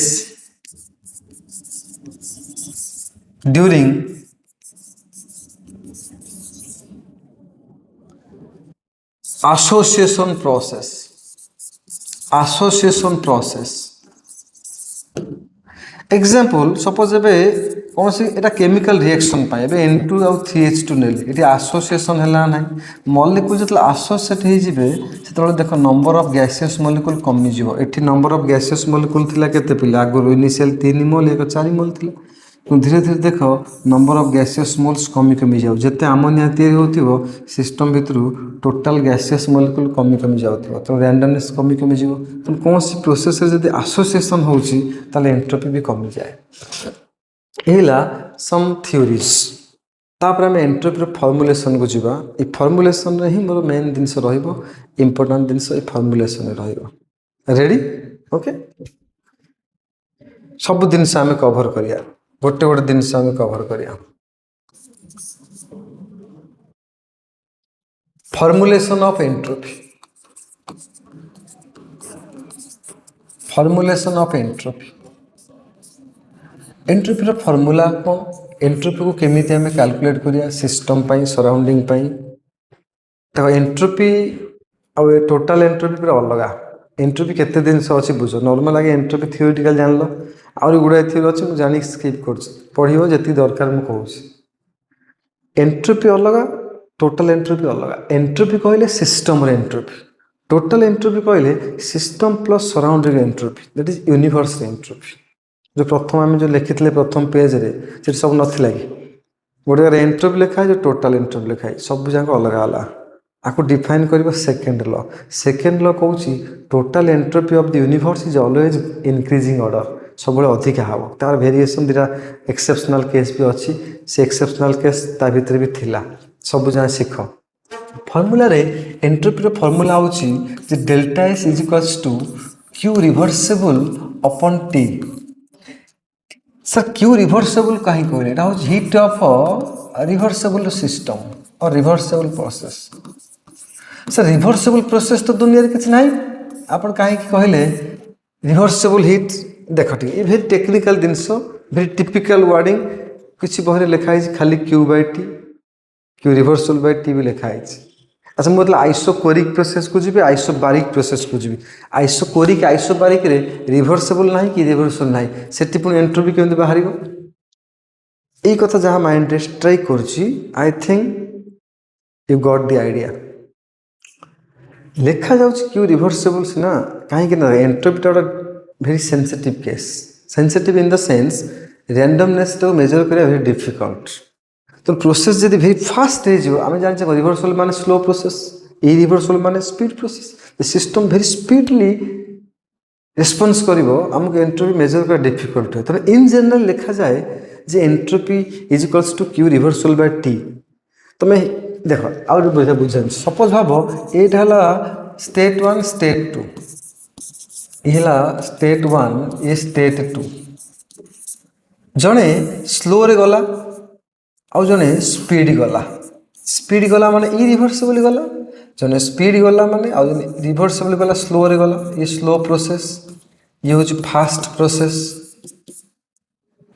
during association process example suppose एबे कौन सी एटा केमिकल रिएक्शन पाए एबे N2 और 3H2 नेली एटी एसोसिएशन हला नै मॉलिक्यूल जतला एसोसिएट हे जिवे सेतले देखो नंबर ऑफ गैसियस मॉलिक्यूल कमी जिवो eighty number of gaseous molecule थिला केते पिला आगु इनिशियल 3 मोल एक 4 मोल थिला धीरे धीरे देख नंबर ऑफ गैसियस मोल्स कमी कमी जाऊ जिते अमोनिया तैयारी होतिबो सिस्टम भितरु टोटल गैसियस मॉलिक्यूल कमी कमी जाउथिबो तो रैंडमनेस कमी कमी जीवो तो कौन सी प्रोसेस रे जदी एसोसिएशन होउची ताले एंट्रोपी भी कमी जाए एला सम थ्योरीज तापर हम एंट्रोपी रो फॉर्मुलेशन को जीवा ए फॉर्मुलेशन रे ही मोर मेन दिनस रहिबो इंपोर्टेंट दिनस ए फॉर्मुलेशन रे रहिबो रेडी ओके सब दिनस हम कवर करिया गोटे गोटे दिन से हमें कवर करिया फॉर्मुलेशन ऑफ एंट्रोपी एंट्रोपी रो फॉर्मूला को एंट्रोपी को केमिति हमें कैलकुलेट करिया सिस्टम पाई सराउंडिंग पाई तो एंट्रोपी और टोटल एंट्रोपी पूरा अलग एंट्रोपी केते दिन से अछि बुझो नॉर्मल आगे एंट्रोपी थ्योरेटिकल जान लो और गुडा थ्योरी अछि मु जानि स्किप कर पढियो जति दरकार मु कहूँ एंट्रोपी अलग टोटल एंट्रोपी अलग एंट्रोपी कहले सिस्टम रे एंट्रोपी टोटल एंट्रोपी कहले system plus surrounding entropy that is universal entropy जो प्रथम आम जो लिखिले प्रथम पेज रे से सब नथिला कि गोटे एंट्रोपी लिखा है जो टोटल एंट्रोपी लिखा है सब जाक अलग अलग आपको डिफाइन कर सेकेंड लॉ कहूँ total entropy of the universe is always increasing order सब अधिका हम तार वेरिएशन दीटा एक्सेप्शनल केस भी अच्छी से एक्सेप्शनल केस ता भीतर भी थिला सब जाए सीख फॉर्मूला रे एंट्रोपी रो फॉर्मूला होची जे delta S is equals to Q reversible upon T sir Q reversible कहीं कहले एटा होची heat of a reversible system और reversible process sir reversible process तो दुनिया रे किछ नाही आपण काहे कि कहले रिवर्सिबल हीट देख ठीक ये भेरी टेक्निकल जिनस भेरी टिपिकल वर्डिंग किसी बहरे लिखाई खाली Q by T Q reversal by T भी लिखाई अच्छा मतलब आइसोकोरिक प्रोसेस को जी आइसोबारिक प्रोसेस को जी आइसोकोरिक आइसोबारिक रे रिवर्सिबल ना कि रिवर्सल ना से एंट्रोपी केमती बाहर यही कथा जहाँ माइंड रे स्ट्राइक करछि I think you got the idea लिखा जाउछि क्यू रिवर्सिबल सिना कहीं ना entropy very sensitive case sensitive in the sense randomness to measure करे very difficult तो प्रोसेस जदि very fast है जो हमें जान चाहिए रिवर्सल माने स्लो प्रोसेस ई रिवर्सल माने speed process the system very speedily response करिवो हमको एंट्रोपी मेजर कर डिफिकल्ट है तबे इन जनरल लिखा जाए जे entropy is equals to Q reversal by T तमे देखो और बुझन सपोज भाबो एटा हला स्टेट 1 स्टेट 2 इहला स्टेट 1 ये स्टेट 2 जने स्लो रे गला आ जने स्पीड गला माने ई रिवर्सिबल गला जने स्पीड गला माने आ जने रिवर्सिबल गला स्लो रे गला ये स्लो प्रोसेस ये हो फास्ट प्रोसेस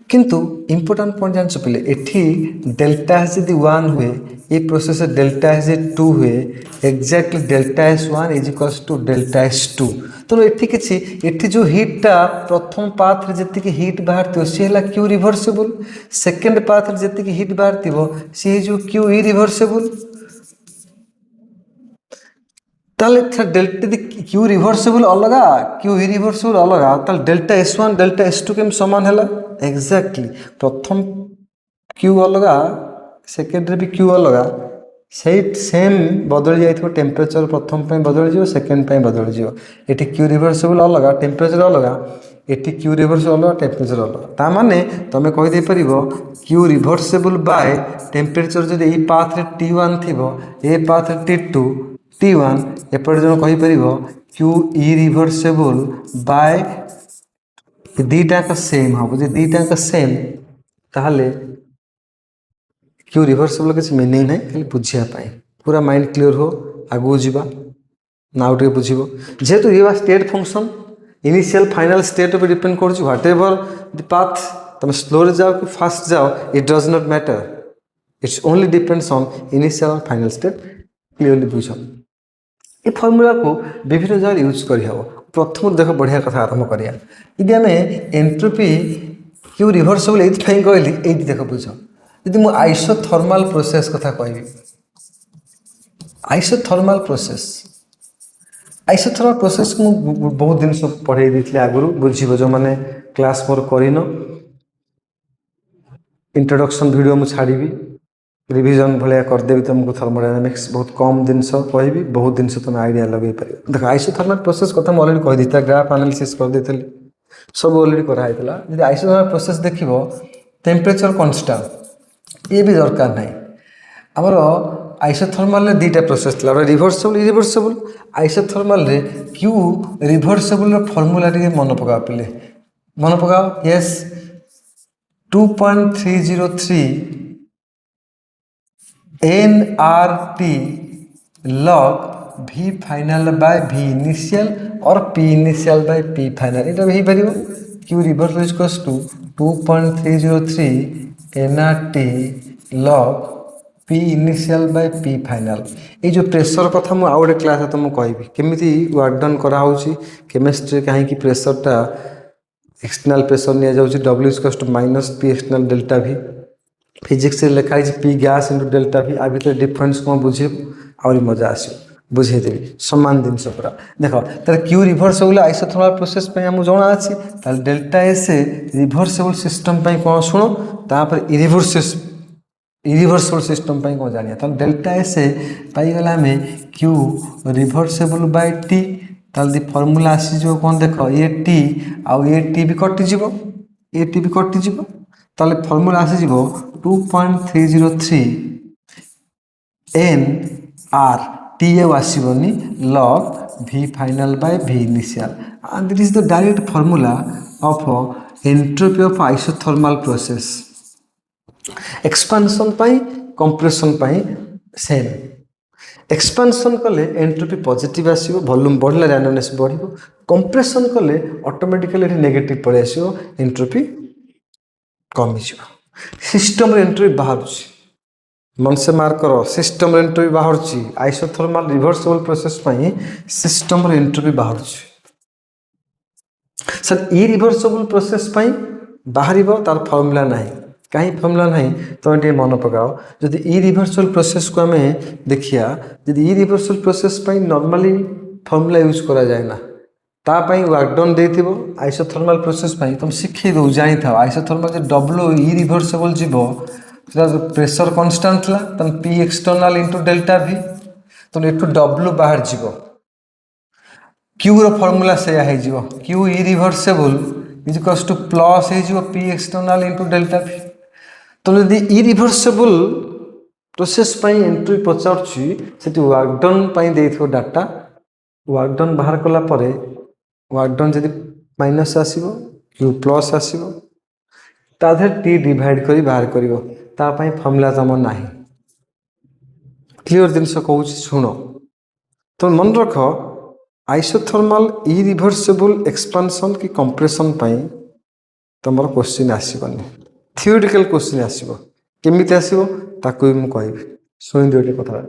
किंतु इंपोर्टेंट पॉइंट जान चपिले एठी डेल्टा एस यदि 1 हुए ये प्रोसेस डेल्टा एस 2 हुए exactly delta S 1 is equals to delta S 2 तो एठी किछि एठी जो हीट टा प्रथम पाथ रे जति की हीट बाहरतियो से हला क्यू रिवर्सिबल सेकंड पाथ रे जति की हीट बाहरतियो से जो क्यू इरिवर्सिबल ताले डेल्टा क्यू रिवर्सिबल अलग क्यू इरिवर्सिबल अलग ताले डेल्टा S1 डेल्टा S2 के समान हला एग्जैक्टली प्रथम क्यू अलग सेकेंड रे भी क्यू अलग सेम बदल जाइथो टेम्परेचर प्रथम पे बदल जिवो सेकेंड पे बदल जिवो एटी क्यू रिवर्सिबल अलग टेम्परेचर अलग एटी क्यू रिभर्स अलग टेम्परेचर अलग ता माने तुम कहीदे पार क्यू रिभर्सेबल बाय टेम्परेचर जब यही पाथरे T1 थी ए पाथरे T2 T1 एपटे जो कहीपर क्यू इरिभर्सेबल बाय दीटा सेम हम जो दीटा सेम ताहले क्यू रिभर्सेबल किसी मीनिंग ना खाली बुझापी पूरा माइंड क्लीयर हो आगू जावा ना आउ बुझे जेहेतु ये state function initial final state उपर डिपेंड कर ह्वाट एवर द पाथ तुम स्लो जाओ कि फास्ट जाओ it does not matter it's only depends on initial और फाइनल स्टेट क्लीयरली बुझ ये फर्मूला को विभिन्न जगह यूज कर प्रथम देख बढ़िया कथा आरंभ करिया यदि आम एंट्रोपी क्यू रिभर्सेबल ये कहली ये देख बुझ यदि मुझे आइसोथर्माल प्रोसेस कथा कहि आइसोथर्माल प्रोसेस आइसोथर्माल प्रोसेस को बहुत दिन सब पढ़े दी आगुरी बुझे जो मैंने क्लास मोर करन इंट्रोडक्शन वीडियो मुझे छाड़ी रिविजन भाया करदेवी तुमको थर्मोडायनामिक्स बहुत कम जिनस कहि बहुत जिन तुम आइडिया लगे पार देख आइसोथर्माल प्रोसेस कथा मुझे अलरेडी कही ग्राफ एनालिसिस कर देती सब अलरेडी कराई जब आइसोथर्माल प्रोसेस देख टेम्परेचर कन्स्टांट ये भी दरकार ना आमर आइसोथर्माल दीटा प्रोसेस थी रिभर्सेबल इरिभर्सेबल आइसोथर्माल क्यू रिभर्सेबल फर्मूला मन पकाओ पे मन पकाओ yes 2.303 nRT log V final by V initial और P initial by P final ये हो पार Q reverse equals to 2.303 nRT log P initial by P final ये जो प्रेशर कथा मुझे आउ गए क्लास तुमको कहि केमी वर्क डन कराऊँगी केमिस्ट्री कहीं प्रेशरटा एक्सटर्नल प्रेशर नि जाऊँगी W equals to minus P external delta V physics लिखाई P gas into delta V आ भर डिफरेन्स को बुझे आहरी मजा आस बुझेदेवी सामान जिनस पूरा देख तर क्यू रिभर्सेबल आइसोथर्माल प्रोसेस आमको जना अच्छी डेल्टा एस रिभर्सेबल सिस्टम कौन शुण तापर इरिभर्सेबल सिस्टम कौन जाना डेल्टा एस पाईगला आम क्यू रिभर्सेबल बाय टी ताल फर्मूला आसीज कौन देख ए टी आउ ए टी भी कटिज ए टी भी कटिज ताल फर्मूला आसीज 2.303 एन आर टी आसबनी log V final by V initial and this is the direct formula of entropy of isothermal process expansion पाई कंप्रेशन पाई सेम एक्सपांशन कले एंट्रोपी पॉजिटिव आसीबो वॉल्यूम बढ़ला रैंडमनेस बढ़िबो कंप्रेशन कले ऑटोमेटिकली नेगेटिव पड़े आसीबो एंट्रोपी कमी जिवो सिस्टम एंट्रोपी बाहर मन से मार्क करो सिस्टम एंट्रोपी बाहर आइसोथर्माल रिभर्सेबल प्रोसेस सिस्टम एंट्रोपी बाहर सर इरिभर्सेबल प्रोसेस बाहर तार फर्मूला ना कहीं फर्मूला ना तुम तो मन पकाओ जब इरिभर्सेबल प्रोसेस को आम देखिया जब इरिभर्सेबल प्रोसेस नॉर्मली फर्मूला यूज करा जाए ना तापाई वर्कडन दे आइसोथर्माल प्रोसेस तुम शिखे दो जानी था आइसोथर्माल जो डब्ल्यू इरिभर्सेबल जीव प्रेशर कन्स्टांट था तुम P external into delta V तुम एटू W बाहर जीव Q रो फॉर्मूला से हो Q irreversible is equals to plus हो P external into delta V तुम यदि इरिभर्सेबल प्रोसेस एंट्री पचार से वर्कडन दे डाटा वर्कडन बाहर कला वर्कडन जब माइनस आसो Q प्लस आसो ताधे T डिवाइड कर बाहर कर फर्मूला तुम ना क्लीयर जिनस कहूँ शुण तुम मन रख आइसोथर्माल इरिभर्सेबल एक्सपांशन कि कंप्रेशन तुम क्वेश्चन आसबनी थियोरिटिकल क्वेश्चन आसो केमी आसो ताकू भी मुझे शुणी दिए कथा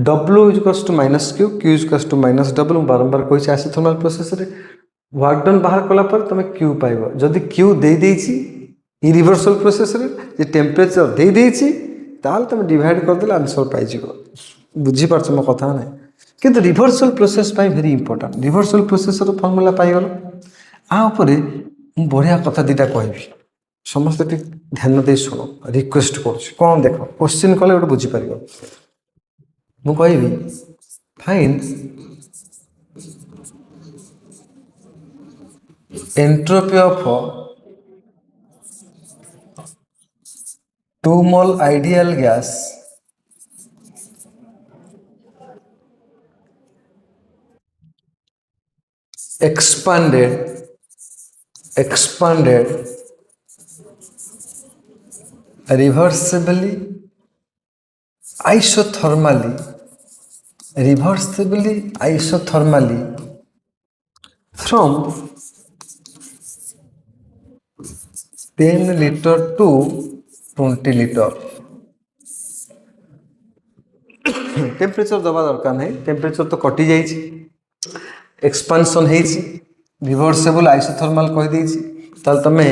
W is to minus Q Q is to minus W बारंबार कही आइसोथर्माल प्रोसेस वर्कडन बाहर कलापर तुम Q पाइब जदि Q दे देछि इरिभर्सेबल प्रोसेस टेम्परेचर दे देछि ताल तुम डिवाइड करदे आंसर पाई बुझीपार मो कथा ना किंतु reversible process very important reversible process formula पाइगल आउे बढ़िया कथा दीटा कहि समस्ते ध्यान दे शुण रिक्वेस्ट कौन देख क्वेश्चन कले गोटे बुझीपार मुझे find entropy of 2 mole ideal gas expanded reversibly isothermally from 10 liter to 20 liter temperature दबा दरकार नहीं टेम्परेचर तो कटि जाइए एक्सपांशन होइछि रिवर्सेबल आइसोथर्माल कहि देइछि ताल तमे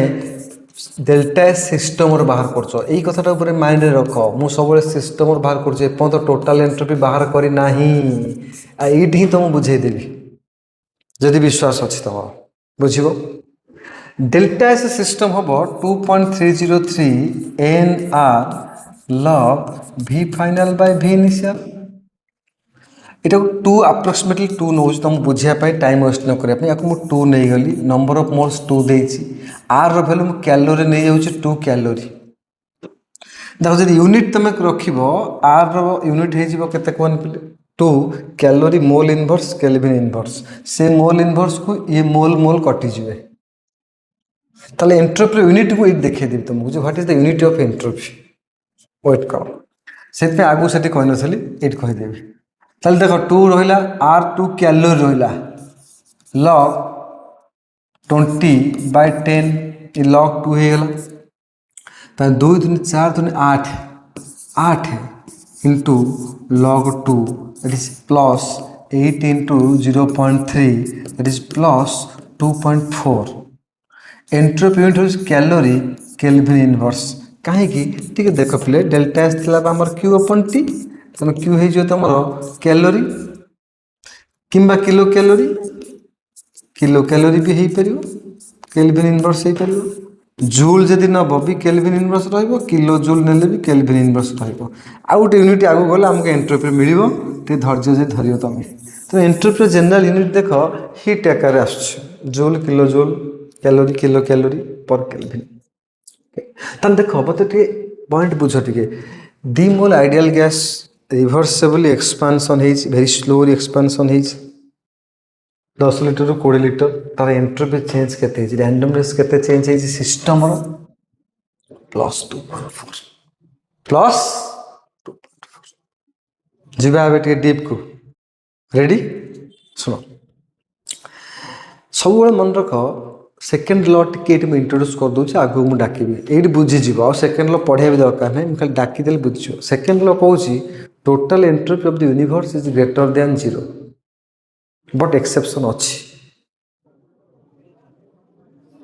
डेल्टा सिस्टम बाहर करछ एई कथाटा ऊपर माइंड रे रख मु सब सिस्टम बाहर करछ एपन तो टोटल एंट्रोपी बाहर करी नाही आ एठी ही तुम बुझे देबी जदि विश्वास अछि तम बुझिबो डेल्टा एस सिस्टम हबो 2.303 nr log v final by v initial इटा 2 अप्रोक्सीमेटली 2 नौ तुम बुझिया टाइम वेस्ट न करने या 2 नहीं गली नंबर ऑफ मोल्स 2 देछि आर रो वैल्यू कैलोरी नहीं जाउछि 2 कैलोरी देखो जदि यूनिट तुम रखिबो आर रो यूनिट हे जिवो केते कोन 2 calorie mole inverse kelvin inverse से मोल इनवर्स को ये मोल मोल कटि जिवे ताले एंट्रोपी यूनिट को देखे देबी तुमको जो what is the unit of entropy wait कर से आगु से कहि नथली एट कहि देबी चल देख 2 रहा आर 2 कैलोरी रहा लॉग 20/10 लॉग 2 होगा 2 3 4 3 8 8 into log 2 that is plus 8 into 0.3 that is plus 2.4 entropy unit calorie kelvin inverse कहीं देख पे डेल्टा एस आमर क्यू अपन टी तुम क्यू हो तुम कैलोरी किंबा किलो कैलोरी भी हो पार केल्विन इनवर्स हो पार जूल जदि नब भी केल्विन इनवर्स रो किलो जूल नेले भी केल्विन इनवर्स आउ गोटे यूनिट आगे गला आमको एंट्रोपी मिल धैर्य जे धरियो तुम तो एंट्रोपी जनरल यूनिट देख हिट आकार आस joule kilo joule calorie kilo calorie per kelvin तान देख मत पॉइंट बुझ टे दी mole ideal gas reversibly expansion very slowly expansion 10 litre रू 20 लिटर तार एंट्रोपी चेंज केते रैंडमनेस केते चेंज है सिस्टम रो +2.4 +2.4 जीवा बेटे डीप को रेडी सुनो सब मन रख सेकेंड लॉ टी इंट्रोड्यूस कर दूसरे आगू मुझे डाकबी ये बुझीज आ सेकेंड लॉ पढ़ा भी दरकार नहीं खाली डाकीदे बुझे सेकेंड लॉ कौन total entropy of the universe is greater than 0 but exception अच्छी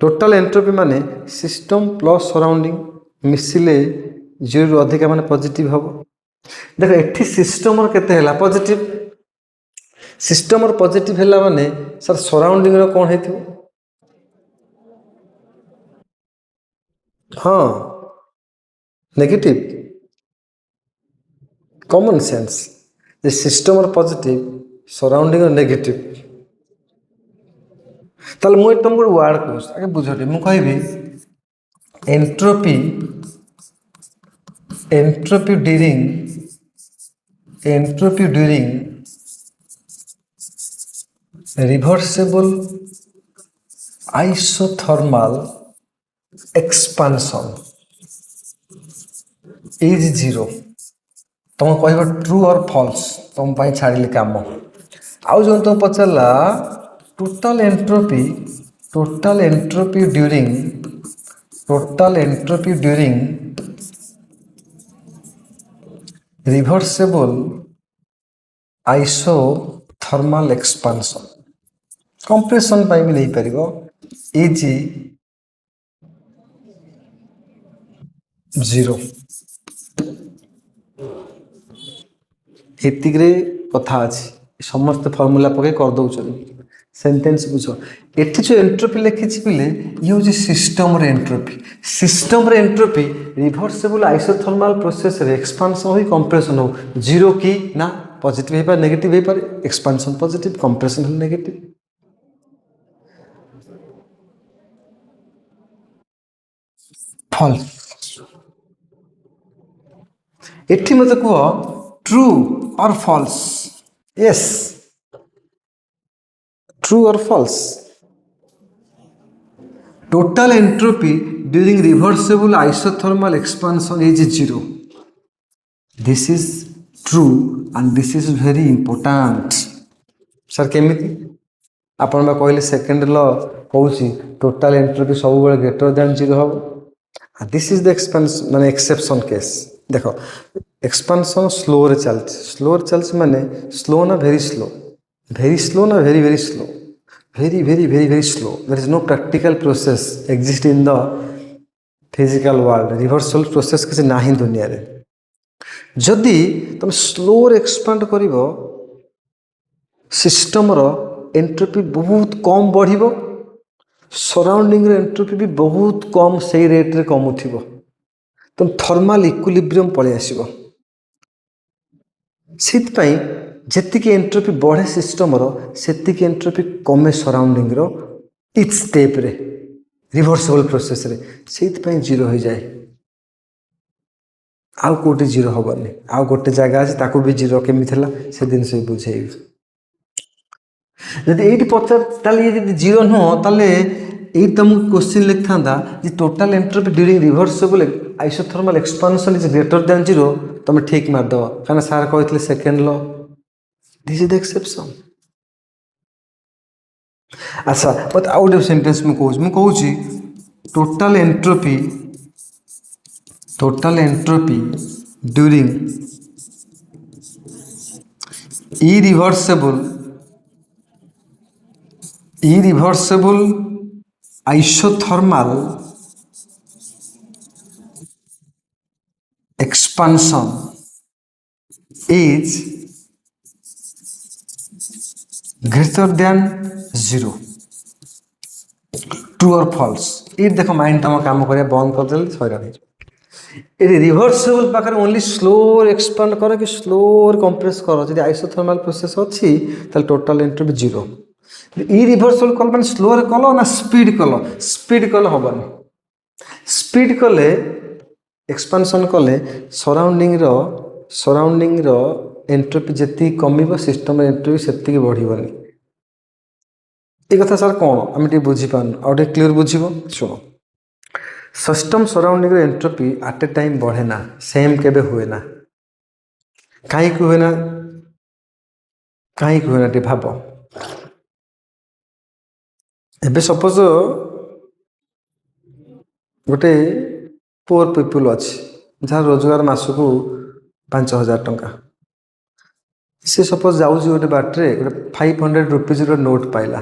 टोटल एंट्रोपी माने सिस्टम प्लस सराउंडिंग मिसिले 0 रु अधिक माने पॉजिटिव हम देख एठी सिस्टम केते पॉजिटिव सिस्टम पॉजिटिव है माने सर सराउंडिंग रो कौन है हाँ negative common sense the system are positive surrounding are negative ताल मुझे तुमको वर्ड कहूँ आगे बुझे मुझे कहबी entropy during reversible isothermal expansion is 0 तुम कह ट्रू और फॉल्स तुम छाड़ी काम आउ जो तुम पचारा total entropy during reversible isothermal expansion compression भी नहीं पार इज 0 एतिग्रे कथा अच्छी समस्त फर्मूला पके कर दौरान सेंटेंस बुझ एटी जो एंट्रोपी लिखी पिले ये हूँ system entropy reversible isothermal process रे एक्सपांशन हो कंप्रेशन हो 0 की ना पॉजिटिव हो पारे नेगेटिव हो पारे expansion positive compression negative false. एठी मते कहो ट्रू और फॉल्स। यस, ट्रू और false. Total entropy during reversible isothermal expansion is 0। This is true and this is very important. Sir केमिति आपण बा कहले सेकंड लॉ कहूची टोटल एंट्रोपी सब बेले ग्रेटर दैन 0 हो। दिस इज द एक्सपेंशन माने एक्सेप्शन केस। देखो एक्सपेंशन स्लो रे चलछ माने स्लो ना वेरी स्लो ना very very slow, very very very very slow. There is no practical process exist in the physical world. Reversal process किसी नाही दुनिया रे। जदि तुम स्लो एक्सपांड करिवो सिस्टम रो एंट्रोपी बहुत कम बढ़िबो, सराउंडिंग रे एंट्रोपी भी बहुत कम सही रेट रे कम उठिबो, तुम थर्मल इक्विलिब्रियम पळे आसीबो। सित पई जेतिकी एंट्रोपी बढ़े सिस्टम रो सेतिकी एंट्रोपी कमे सराउंडिंग रो इच स्टेप रे रिवर्सिबल प्रोसेस रे, सित पई 0 हो जाए। आउ कोटी 0 होबनी, आउ गोटे जगह अछि ताकू भी 0 केमि थला से दिन से बुझेई। यदि 8 पचार ताले यदि 0 न हो ताले एई तुमको क्वेश्चन लिख थांदा जे total entropy during reversible isothermal expansion is greater than 0, तुम ठीक मार दो काना सार कहथिले second law. This is the exception. अच्छा बट आउट ऑफ सेंटेंस में कहूँ total entropy during irreversible isothermal expansion is greater than 0। True और फॉल्स। ये देखो माइंड तुम काम कर बंद कर देले सैरा नहीं। ये रिवर्सिबल पाखर ओनली स्लो एक्सपांड करो कि स्लो कंप्रेस करो। जब आइसोथर्मल प्रोसेस अच्छी ताल टोटल एंट्रोपी 0। इरिवर्सिबल कल माने स्लो रे कलो ना स्पीड कल हबनी। स्पीड कले एक्सपांशन कले सराउंडिंग रो एंट्रोपी जेति कमिबो सिस्टम एंट्रोपी सेति बढ़िबनी। ये कथा सर कौन आम टे बुझी पान आउटे क्लियर बुझिबो। सुनो सिस्टम सराउंडिंग रो एंट्रोपी एट ए टाइम बढ़े ना, सेम केबे हुए ना। कहीं हुए ना टे भाबो। एबे सपोज गोटे पुअर पीपुल अच्छी जहाँ रोजगार मासकू 5,000 टंका, सी सपोज जाऊँ गोटे बाटे गोटे 500 रुपीज नोट पाइला,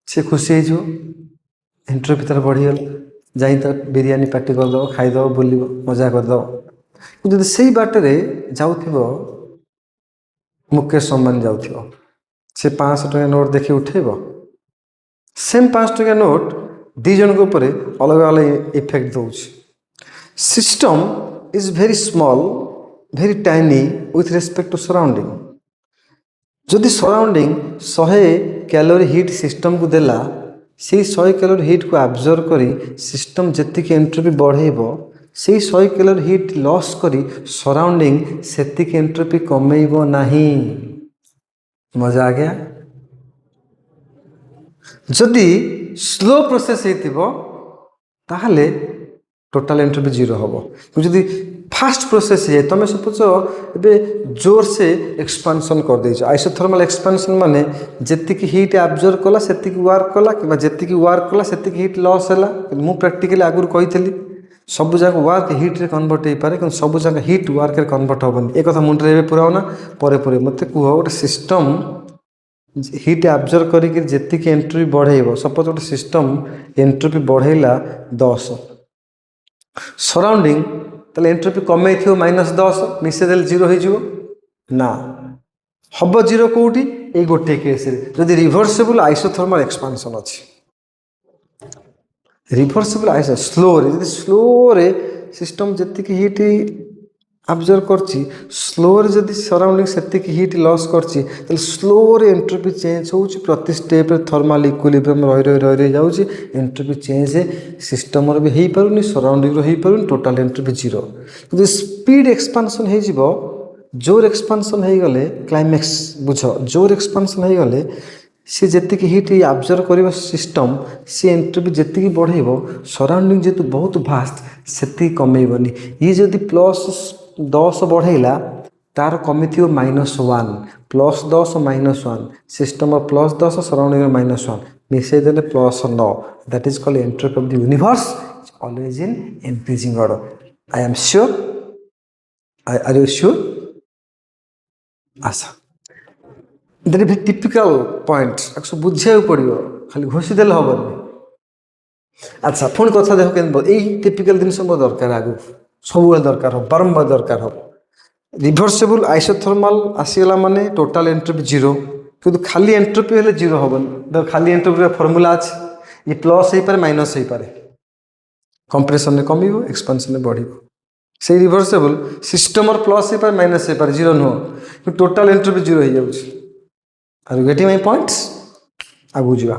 सी खुशी हो एंट्रोपी तार बढ़ीगला, जाई तो बिरियानी पार्टी करदे खाईदे बुल मजा करदे। जब से बाटे जाऊ मुकेश अंबानी जाऊ से 500 टंका नोट देखी उठेब, सेम 5 टंका नोट दी जन ऊपर अलग अलग इफेक्ट दौर। System is very small very tiny with respect to surrounding. जदि सराउंडिंग 100 कैलोरी हीट सिस्टम को देला, से 100 कैलोरी हीट को एब्जॉर्ब करी सिस्टम जेतिक एंट्रोपी बढ़ेबो, से 100 कैलोरी हीट लॉस करी सराउंडिंग सेतिक एंट्रोपी कमेइबो नहीं। मजा आ गया। जदि स्लो प्रोसेस हेतिबो ताहले टोटल एंट्रोपी 0 होबो। जदि फास्ट प्रोसेस है तुम सपोज ए जोर से एक्सपांशन कर दे आइसोथर्मल एक्सपांशन माने जेतिक हीट एब्जॉर्ब कला सेतिक वर्क कला कि जेतिक वर्क कला सेतिक हीट लॉस हैला। मु प्रैक्टिकली आगुर कही सब जगह वर्क हीट रे कन्वर्ट हो पारे कि सब जगह हीट वर्क रे कन्वर्ट होबनी। एक कथा मुंडे पुराओ ना परे मते कुह गोटे सिस्टम हीट एब्जॉर्ब करिक जेतिक एंट्रोपी बढ़ेइबो। सपोज गोटे सिस्टम एंट्रोपी बढ़ेला 10, सराउंडिंग ताले एंट्रोपी कमे थी -10 मिसेदेल 0 हो ना, हम 0 कौटी ये गोटे केस जदि रिवर्सिबल आइसोथर्मल एक्सपांशन अच्छी। रिवर्सिबल आइसो स्लो रे सिस्टम जेतिक हीट अब्जर्व करछि स्लो रे जदि सराउंडिंग सेतिक हीट लॉस करछि त स्लो रे एंट्रोपी चेंज होउछि प्रति स्टेप रे थर्मल इक्विलिब्रियम रहि जाउछि एंट्रोपी चेंज सिस्टम रे भी हेई पारुनी सराउंडिंग रे हेई पारुनी टोटल एंट्रोपी जीरो किंतु स्पीड एक्सपेंशन हे जिवो जोर एक्सपेंशन हे गले क्लाइमैक्स बुझ जोर एक्सपेंशन हे गले सी जेतिक हीट अब्जर्व कर सिस्टम सी एंट्रोपी जेतिक बढ़ेबो सराउंडिंग जेतु बहुत भास्ट सेति कमेइबनी ये जदि प्लस 10 बढ़ेला तार कमी थी -1 +10 -1 सिस्टम +10 सराउंडिंग -1 मिसई देले +9 that is called entropy of the universe always in increasing order I am sure are you sure आशा that is typical point actually बुझे पड़ो खाली घोषी देले हबनी अच्छा पुणी कथा देख के टिपिकल जिन दरकार आगु सब दरकार हो बारंबार दरकार हो रिभर्सिबल आइसोथर्माल आसीगला माने टोटल एंट्रोपी जीरो किंतु खाली एंट्रोपी हेले जीरो हबन देख खाली एंट्रोपी फॉर्मूला अछि ये प्लस हे पारे माइनस हे पारे कंप्रेशन रे कमिवो एक्सपेंशन रे बढ़िवो से रिभर्सिबल सिस्टम और प्लस हे पारे माइनस हे पारे zero no total entropy zero हे जाउछि are you getting my points आगु जिवा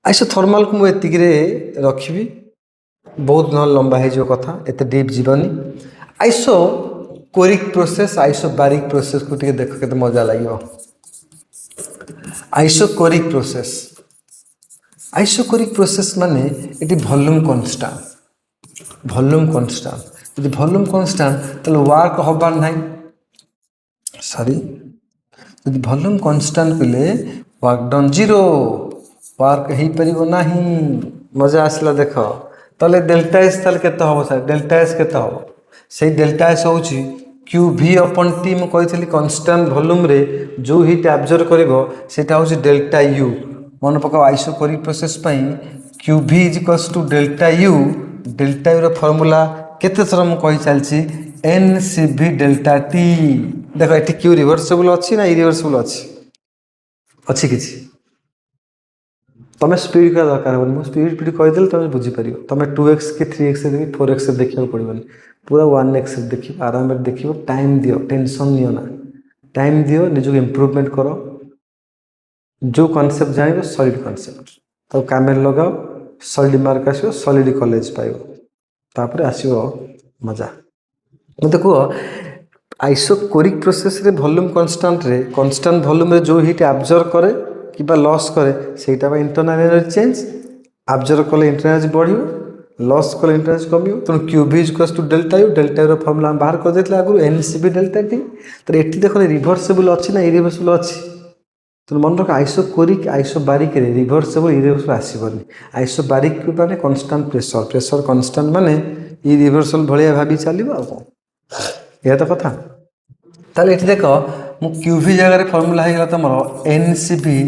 आइसोथर्माल को मुझे रखी बहुत न लंबा हो कथा एत डीप जीवनी आइसो कोरिक प्रोसेस आइसो बारिक प्रोसेस को देख के मजा लगे आइसो कोरिक प्रोसेस माने ये वॉल्यूम कांस्टेंट यदि वॉल्यूम कांस्टेंट तो वर्क हबार ना सॉरी यदि वॉल्यूम कांस्टेंट कले वर्क डन जीरो वर्क हो पार ना मजा आसला देख ताले डेल्टा एस ताले केते हबो सर डेल्टा एस केते हबो से डेल्टा एस होची क्यू वी अपन टी म कहितली कांस्टेंट वॉल्यूम रे जो हीट एब्जॉर्ब करिवो सेटा होची डेल्टा यू मन पका आइसोकोरिक प्रोसेस पई Q V is equals to delta U रो फार्मूला केते थर म कहि चलची n C V delta T देखो एठी क्यू रिवर्सिबल अछि ना इरिवर्सिबल अछि किछि तुम स्पीड का दरकार हो स्पीड कहीदेल तुम बुझीपर तुम 2x कि 3x देख 4x देखा पड़ोनी पूरा 1x देख आराम देख टाइम दियो टेंशन नियो ना टाइम दियो निजक इम्प्रूवमेंट करो जो कॉन्सेप्ट जान सॉलिड कॉन्सेप्ट तब कामेर लगाओ सॉलिड मार्क आसो सॉलिड कॉलेज पाइब आसो मजा मत कह आइसोकोरिक प्रोसेस रे वॉल्यूम कांस्टेंट वॉल्यूम रे जो हीट एब्जॉर्ब करे कि लॉस करे सेटा इंटरनल एनर्जी चेंज एब्जॉर्ब कले इंटरनल एनर्जी बढ़ियो लॉस कले इंटरनल एनर्जी कमियो तो Q V is equals to delta रो फार्मूला बाहर कर देतले आगु एनसीबी डेल्टा टी तो एठी देखो रिवर्सिबल अछि ना इरिवर्सिबल अछि तो मन रख आइसोकोरिक आइसोबारिक रे रिवर्सिबल इरिवर्सिबल आसीबनी आइसोबारिक माने कांस्टेंट प्रेशर कांस्टेंट माने इरिवर्सिबल भलिया भाबी चलिबो आ को या तो कथा ताले एठी देखो मु क्यूवी जगह फॉर्मूला है तुम NCV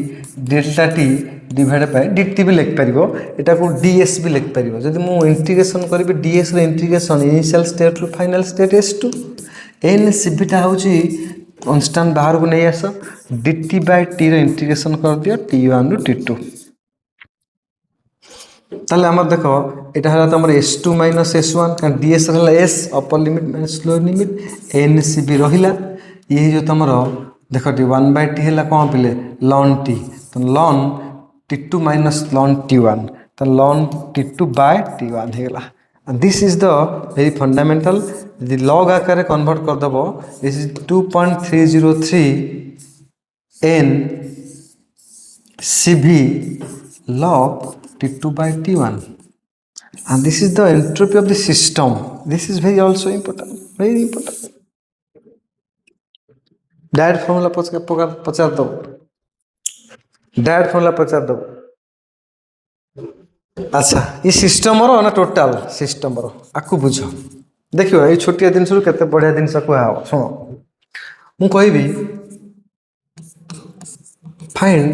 delta T divide by DT भी लिख पार यहाँ को डीएस भी लिख पार जब मुझे इंटीग्रेशन करी डीएस इंटीग्रेशन इनिशियल स्टेट रु फाइनल स्टेट एस2 एनसीबीटा हूँ कन्स्टांट बाहर को नहीं आस डीटी बाय टी रो इंटीग्रेशन कर दियो टी1 रु टी2 ताले आम देख यहाँ तुम S2 माइनस S1 कारण DS S upper limit minus lower limit NCB रहा ये जो तुम देख टी 1/t है कौन पिले लॉन टी तो लॉन T2 माइनस लॉन T1 तो लॉन T2 बाय T1 है this is the very fundamental यदि लॉग आकार कन्वर्ट करदेव this is 2.303 n CV log T2 by T1 and this is the entropy of the system. This is very also important, very important. Direct formula पचार दो direct formula पचार दो अच्छा ये system रो ना टोटल सिस्टम रो आकु बुझ देखियो ये छोटिया दिन केते बढ़िया दिन कह शुण मु कहबी फाइंड